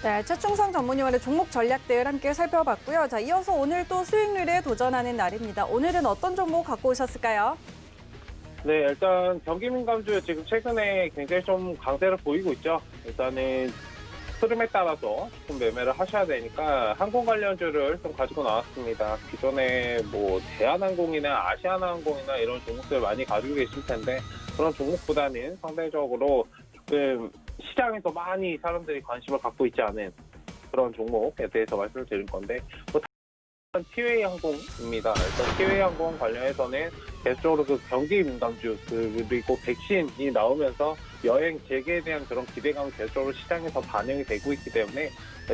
네, 최충성 전문위원의 종목 전략들 함께 살펴봤고요. 자, 이어서 오늘 또 수익률에 도전하는 날입니다. 오늘은 어떤 종목 갖고 오셨을까요? 네, 일단 경기민감주 지금 최근에 굉장히 좀 강세를 보이고 있죠. 일단은 흐름에 따라서 조금 매매를 하셔야 되니까 항공 관련주를 좀 가지고 나왔습니다. 기존에 대한항공이나 아시아나항공이나 이런 종목들 많이 가지고 계실 텐데 그런 종목보다는 상대적으로 조금 시장에서 많이 사람들이 관심을 갖고 있지 않은 그런 종목에 대해서 말씀을 드릴 건데 티웨이 항공입니다. 일단 티웨이 항공 관련해서는 계속적으로 그 경기 민감주 그리고 백신이 나오면서 여행 재개에 대한 그런 기대감이 계속적으로 시장에서 반영이 되고 있기 때문에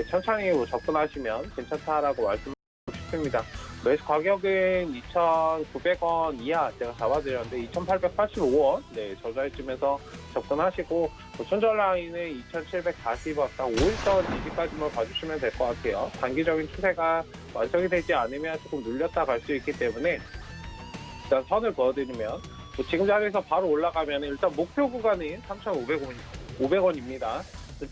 천천히 접근하시면 괜찮다라고 말씀드리고 싶습니다. 매수 가격은 2,900원 이하 제가 잡아드렸는데 2,885원 저 자리쯤에서 접근하시고 손절 라인은 2,740원 딱 5일선 지지까지만 봐주시면 될 것 같아요. 단기적인 추세가 완성이 되지 않으면 조금 눌렸다 갈 수 있기 때문에 일단 선을 그어드리면 지금 자리에서 바로 올라가면 일단 목표 구간은 3,500원입니다.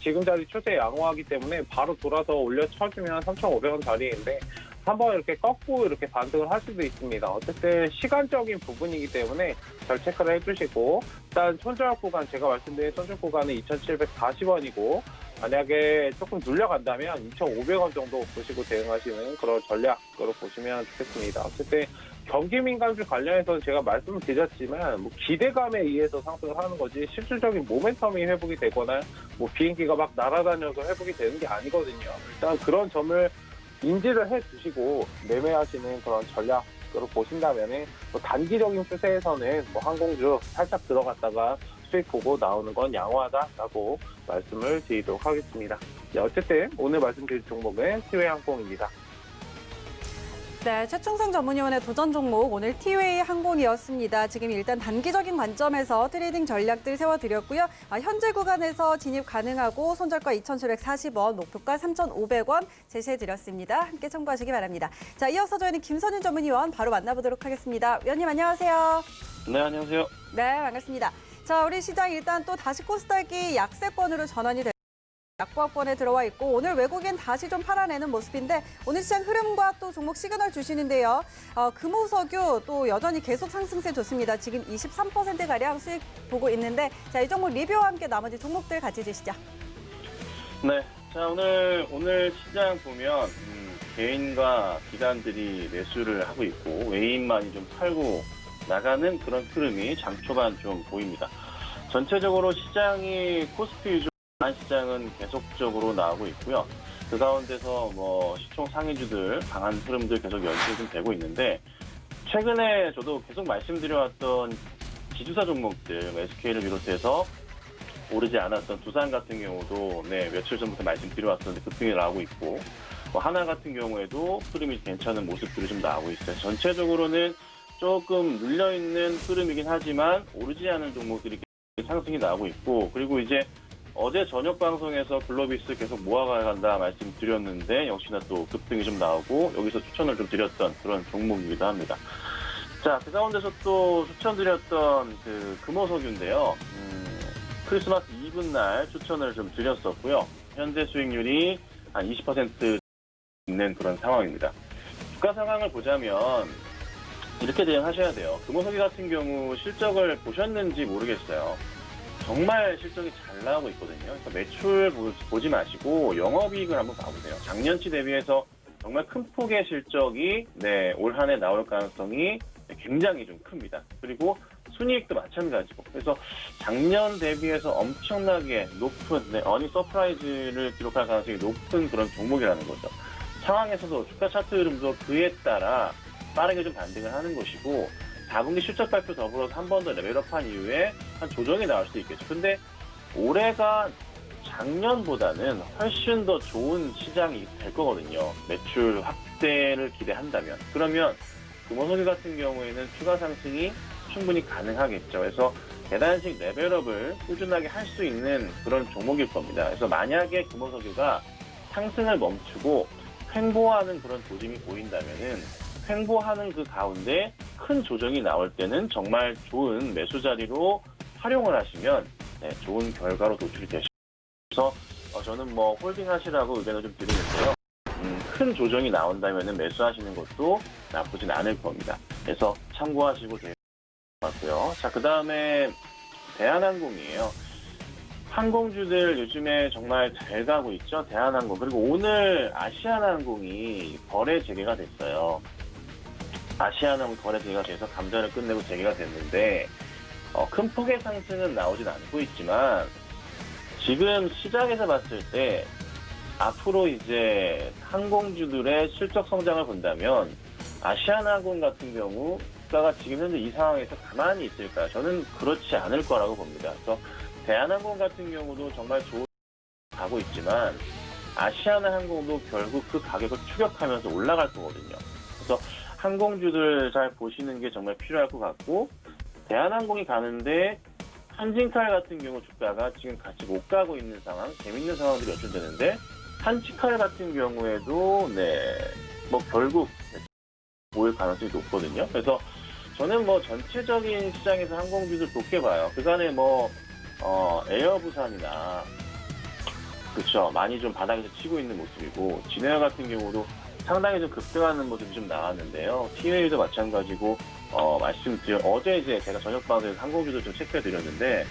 지금 자리 추세 양호하기 때문에 바로 돌아서 올려쳐주면 3,500원 자리인데 한번 이렇게 꺾고 이렇게 반등을 할 수도 있습니다. 어쨌든 시간적인 부분이기 때문에 잘 체크를 해주시고 일단 손절 구간 제가 말씀드린 손절 구간은 2,740원이고 만약에 조금 눌려간다면 2,500원 정도 보시고 대응하시는 그런 전략으로 보시면 좋겠습니다. 어쨌든 경기 민감주 관련해서는 제가 말씀을 드렸지만 기대감에 의해서 상승을 하는 거지 실질적인 모멘텀이 회복이 되거나 비행기가 막 날아다녀서 회복이 되는 게 아니거든요. 일단 그런 점을 인지를 해주시고 매매하시는 그런 전략으로 보신다면 단기적인 추세에서는 항공주 살짝 들어갔다가 수익 보고 나오는 건 양호하다라고 말씀을 드리도록 하겠습니다. 어쨌든 오늘 말씀드릴 종목은 티웨이 항공입니다. 네, 최충성 전문위원의 도전 종목 오늘 티웨이 항공이었습니다. 지금 일단 단기적인 관점에서 트레이딩 전략들 세워드렸고요. 현재 구간에서 진입 가능하고 손절가 2,740원, 목표가 3,500원 제시해드렸습니다. 함께 참고하시기 바랍니다. 자, 이어서 저희는 김선윤 전문위원 바로 만나보도록 하겠습니다. 위원님 안녕하세요. 네, 안녕하세요. 네, 반갑습니다. 자, 우리 시장 일단 또 다시 코스닥이 약세권으로 전환이 됐습니다. 약보합권에 들어와 있고 오늘 외국인 다시 좀 팔아내는 모습인데 오늘 시장 흐름과 또 종목 시그널 주시는데요. 금호석유 또 여전히 계속 상승세 좋습니다. 지금 23%가량 수익 보고 있는데 자, 이 종목 리뷰와 함께 나머지 종목들 같이 주시죠. 네, 자 오늘 시장 보면 개인과 기관들이 매수를 하고 있고 외인만이 좀 팔고 나가는 그런 흐름이 장 초반 좀 보입니다. 전체적으로 시장이 코스피 위주한 시장은 계속적으로 나오고 있고요. 그 가운데서 뭐 시총 상위주들 강한 흐름들 계속 연출이 좀 되고 있는데, 최근에 저도 계속 말씀드려왔던 지주사 종목들, SK를 비롯해서 오르지 않았던 두산 같은 경우도 며칠 전부터 말씀드려왔었는데 급등이 나오고 있고, 뭐 하나 같은 경우에도 흐름이 괜찮은 모습들이 좀 나오고 있어요. 전체적으로는 조금 눌려있는 흐름이긴 하지만 오르지 않은 종목들이 상승이 나오고 있고, 그리고 이제 어제 저녁 방송에서 글로비스 계속 모아간다 말씀드렸는데 역시나 또 급등이 좀 나오고 여기서 추천을 좀 드렸던 그런 종목이기도 합니다. 자, 그 가운데서 또 추천드렸던 그 금호석유인데요. 크리스마스 이브 날 추천을 좀 드렸었고요. 현재 수익률이 한 20% 있는 그런 상황입니다. 주가 상황을 보자면 이렇게 대응하셔야 돼요. 금호석유 같은 경우 실적을 보셨는지 모르겠어요. 정말 실적이 잘 나오고 있거든요. 그래서 매출 보지 마시고 영업이익을 한번 봐보세요. 작년치 대비해서 정말 큰 폭의 실적이 올 한 해 나올 가능성이 굉장히 좀 큽니다. 그리고 순이익도 마찬가지고, 그래서 작년 대비해서 엄청나게 높은 어닝 서프라이즈를 기록할 가능성이 높은 그런 종목이라는 거죠. 상황에서도 주가 차트 흐름도 그에 따라 빠르게 좀 반등을 하는 것이고, 4분기 실적 발표 더불어서 한 번 더 레벨업한 이후에 한 조정이 나올 수도 있겠죠. 근데 올해가 작년보다는 훨씬 더 좋은 시장이 될 거거든요. 매출 확대를 기대한다면. 그러면 금호석유 같은 경우에는 추가 상승이 충분히 가능하겠죠. 그래서 계단식 레벨업을 꾸준하게 할 수 있는 그런 종목일 겁니다. 그래서 만약에 금호석유가 상승을 멈추고 횡보하는 그런 조짐이 보인다면은, 횡보하는 그 가운데 큰 조정이 나올 때는 정말 좋은 매수 자리로 활용을 하시면 좋은 결과로 도출이 되시죠. 그래서 저는 뭐 홀딩 하시라고 의견을 좀 드리는데요. 큰 조정이 나온다면 매수하시는 것도 나쁘진 않을 겁니다. 그래서 참고하시고 될 것 같고요. 자, 그 다음에 대한항공이에요. 항공주들 요즘에 정말 잘 가고 있죠. 대한항공. 그리고 오늘 아시아나항공이 거래 재개가 됐어요. 아시아나항공 거래 재개가 돼서 감자를 끝내고 재개가 됐는데 큰 폭의 상승은 나오진 않고 있지만, 지금 시장에서 봤을 때 앞으로 이제 항공주들의 실적 성장을 본다면 아시아나항공 같은 경우 주가가 지금 현재 이 상황에서 가만히 있을까요? 저는 그렇지 않을 거라고 봅니다. 그래서 대한항공 같은 경우도 정말 좋은 가고 있지만 아시아나항공도 결국 그 가격을 추격하면서 올라갈 거거든요. 그래서 항공주들 잘 보시는 게 정말 필요할 것 같고, 대한항공이 가는데 한진칼 같은 경우 주가가 지금 같이 못 가고 있는 상황, 재밌는 상황들이 연출되는데, 한치칼 같은 경우에도 뭐 결국 보일 가능성이 높거든요. 그래서 저는 뭐 전체적인 시장에서 항공주들 좋게 봐요. 그간에 뭐 에어부산이나 그렇죠, 많이 좀 바닥에서 치고 있는 모습이고, 진에어 같은 경우도 상당히 좀 급등하는 모습이 좀 나왔는데요. TA도 마찬가지고, 어제 이제 제가 저녁 방송에서 항공주들 좀 체크해 드렸는데,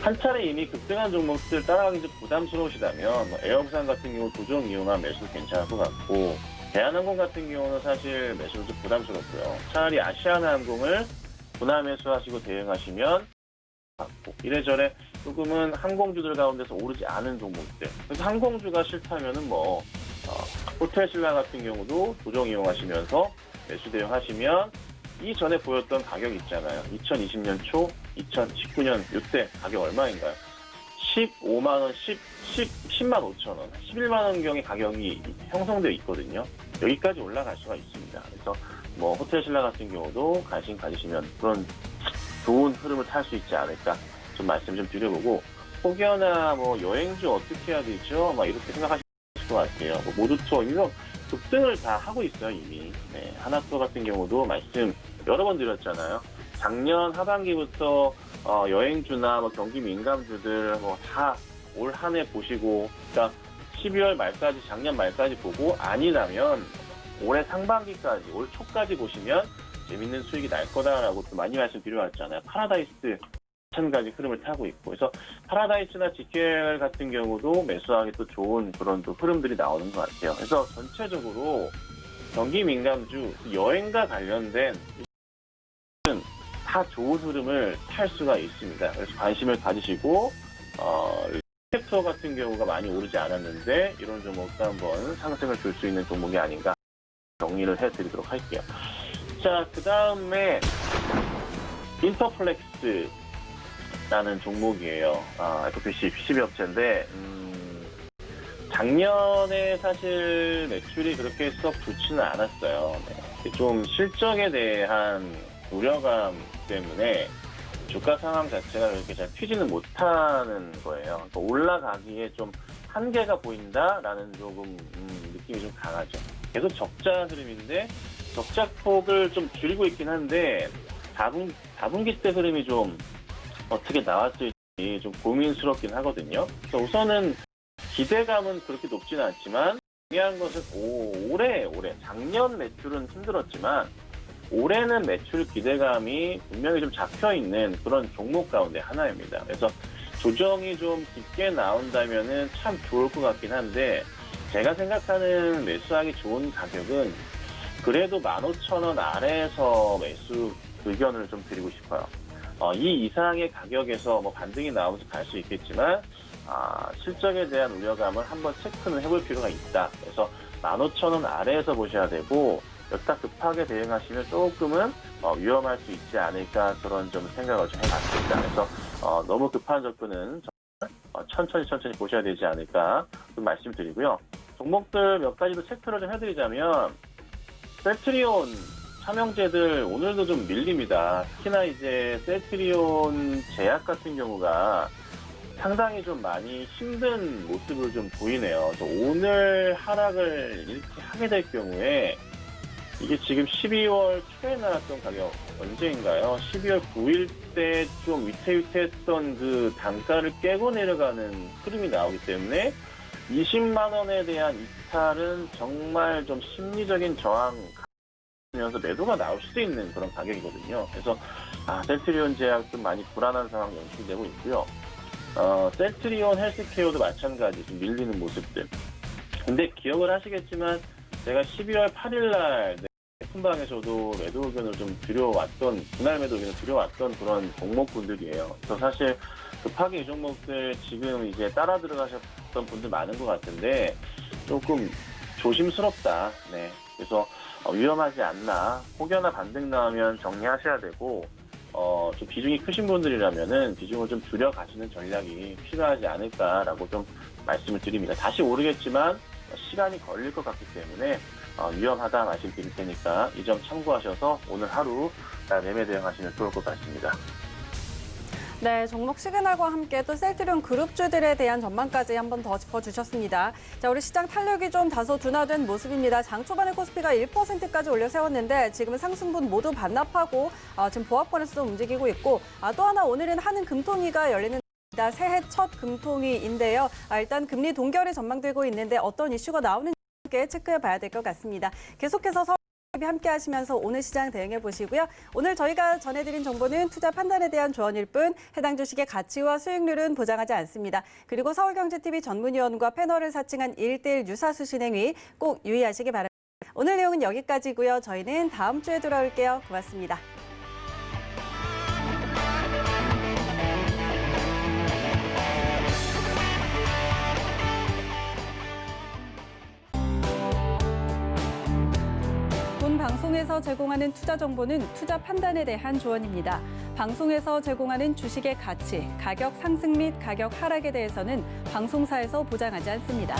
한 차례 이미 급등한 종목들 따라가기 좀 부담스러우시다면, 에어부산 같은 경우 조정 이용한 매수도 괜찮을 것 같고, 대한항공 같은 경우는 사실 매수도 좀 부담스럽고요. 차라리 아시아나항공을 분할 매수하시고 대응하시면 같고, 이래저래 조금은 항공주들 가운데서 오르지 않은 종목들. 그래서 항공주가 싫다면은 뭐 호텔신라 같은 경우도 조정 이용하시면서 매수 대응하시면 이전에 보였던 가격 있잖아요. 2020년 초, 2019년 이때 가격 얼마인가요? 15만 원, 10만 5천 원, 11만 원경의 가격이 형성되어 있거든요. 여기까지 올라갈 수가 있습니다. 그래서 뭐 호텔신라 같은 경우도 관심 가지시면 그런 좋은 흐름을 탈 수 있지 않을까 좀 말씀 좀 드려보고, 혹여나 뭐 여행주 어떻게 해야 되죠? 막 이렇게 생각하실 것 같아요. 뭐 모두투어 이런 급등을 다 하고 있어요 이미. 하나투어 같은 경우도 말씀 여러 번 드렸잖아요. 작년 하반기부터 여행주나 뭐 경기 민감주들 뭐 다 올 한 해 보시고, 그러니까 12월 말까지, 작년 말까지 보고 아니라면 올해 상반기까지, 올 초까지 보시면 재밌는 수익이 날 거다라고 또 많이 말씀드려왔잖아요. 파라다이스 마찬가지 흐름을 타고 있고, 그래서 파라다이스나 GKL 같은 경우도 매수하기 또 좋은 그런 또 흐름들이 나오는 것 같아요. 그래서 전체적으로 경기 민감주, 여행과 관련된 다 좋은 흐름을 탈 수가 있습니다. 그래서 관심을 가지시고 캡터 같은 경우가 많이 오르지 않았는데 이런 종목도 한번 상승을 줄 수 있는 종목이 아닌가 정리를 해드리도록 할게요. 자, 그 다음에 인터플렉스라는 종목이에요. FPC PCB 업체인데 작년에 사실 매출이 그렇게 썩 좋지는 않았어요. 네. 좀 실적에 대한 우려감 때문에 주가 상황 자체가 그렇게 잘 튀지는 못하는 거예요. 그러니까 올라가기에 좀 한계가 보인다라는 조금 느낌이 좀 강하죠. 계속 적자 흐름인데 적자폭을 좀 줄이고 있긴 한데 4분기 때 흐름이 좀 어떻게 나왔을지 좀 고민스럽긴 하거든요. 그래서 우선은 기대감은 그렇게 높지는 않지만 중요한 것은 올해 작년 매출은 힘들었지만 올해는 매출 기대감이 분명히 좀 잡혀있는 그런 종목 가운데 하나입니다. 그래서 조정이 좀 깊게 나온다면은 참 좋을 것 같긴 한데 제가 생각하는 매수하기 좋은 가격은 그래도 15,000원 아래에서 매수 의견을 좀 드리고 싶어요. 이 이상의 가격에서 뭐 반등이 나오면서 갈 수 있겠지만 실적에 대한 우려감을 한번 체크는 해볼 필요가 있다. 그래서 15,000원 아래에서 보셔야 되고 여기다 급하게 대응하시면 조금은 위험할 수 있지 않을까 그런 좀 생각을 좀 해봤습니다. 그래서 너무 급한 접근은 천천히 보셔야 되지 않을까 좀 말씀드리고요. 종목들 몇 가지 더 체크를 좀 해드리자면 셀트리온 삼형제들 오늘도 좀 밀립니다. 특히나 이제 셀트리온 제약 같은 경우가 상당히 좀 많이 힘든 모습을 좀 보이네요. 그래서 오늘 하락을 이렇게 하게 될 경우에 이게 지금 12월 초에 나왔던 가격 언제인가요? 12월 9일 때 좀 위태위태했던 그 단가를 깨고 내려가는 흐름이 나오기 때문에 20만 원에 대한 이탈은 정말 좀 심리적인 저항 면서 매도가 나올 수도 있는 그런 가격이거든요. 그래서 셀트리온 제약 좀 많이 불안한 상황이 연출되고 있고요. 셀트리온 헬스케어도 마찬가지 좀 밀리는 모습들. 근데 기억을 하시겠지만 제가 12월 8일 날 오픈방에서도 매도 의견을 좀 드려왔던 분할 매도 의견을 드려왔던 그런 종목군들이에요. 그래서 사실 급하게 이 종목들 지금 이제 따라 들어가셨던 분들 많은 것 같은데 조금 조심스럽다. 네. 그래서 위험하지 않나 혹여나 반등 나오면 정리하셔야 되고 좀 비중이 크신 분들이라면은 비중을 좀 줄여 가시는 전략이 필요하지 않을까라고 좀 말씀을 드립니다. 다시 오르겠지만 시간이 걸릴 것 같기 때문에 위험하다 말씀드릴 테니까 이 점 참고하셔서 오늘 하루 매매 대응하시면 좋을 것 같습니다. 네, 종목 시그널과 함께 또 셀트리온 그룹주들에 대한 전망까지 한 번 더 짚어주셨습니다. 자, 우리 시장 탄력이 좀 다소 둔화된 모습입니다. 장 초반에 코스피가 1%까지 올려 세웠는데 지금은 상승분 모두 반납하고 지금 보합권에서도 움직이고 있고 또 하나 오늘은 한은 금통위가 열리는 새해 첫 금통위인데요. 일단 금리 동결이 전망되고 있는데 어떤 이슈가 나오는지 함께 체크해 봐야 될 것 같습니다. 계속해서 함께 하시면서 오늘 시장 대응해 보시고요. 오늘 저희가 전해드린 정보는 투자 판단에 대한 조언일 뿐 해당 주식의 가치와 수익률은 보장하지 않습니다. 그리고 서울경제TV 전문위원과 패널을 사칭한 1:1 유사수 진행위 꼭 유의하시기 바랍니다. 오늘 내용은 여기까지고요. 저희는 다음 주에 돌아올게요. 고맙습니다. 본 방송에서 제공하는 투자 정보는 투자 판단에 대한 조언입니다. 방송에서 제공하는 주식의 가치, 가격 상승 및 가격 하락에 대해서는 방송사에서 보장하지 않습니다.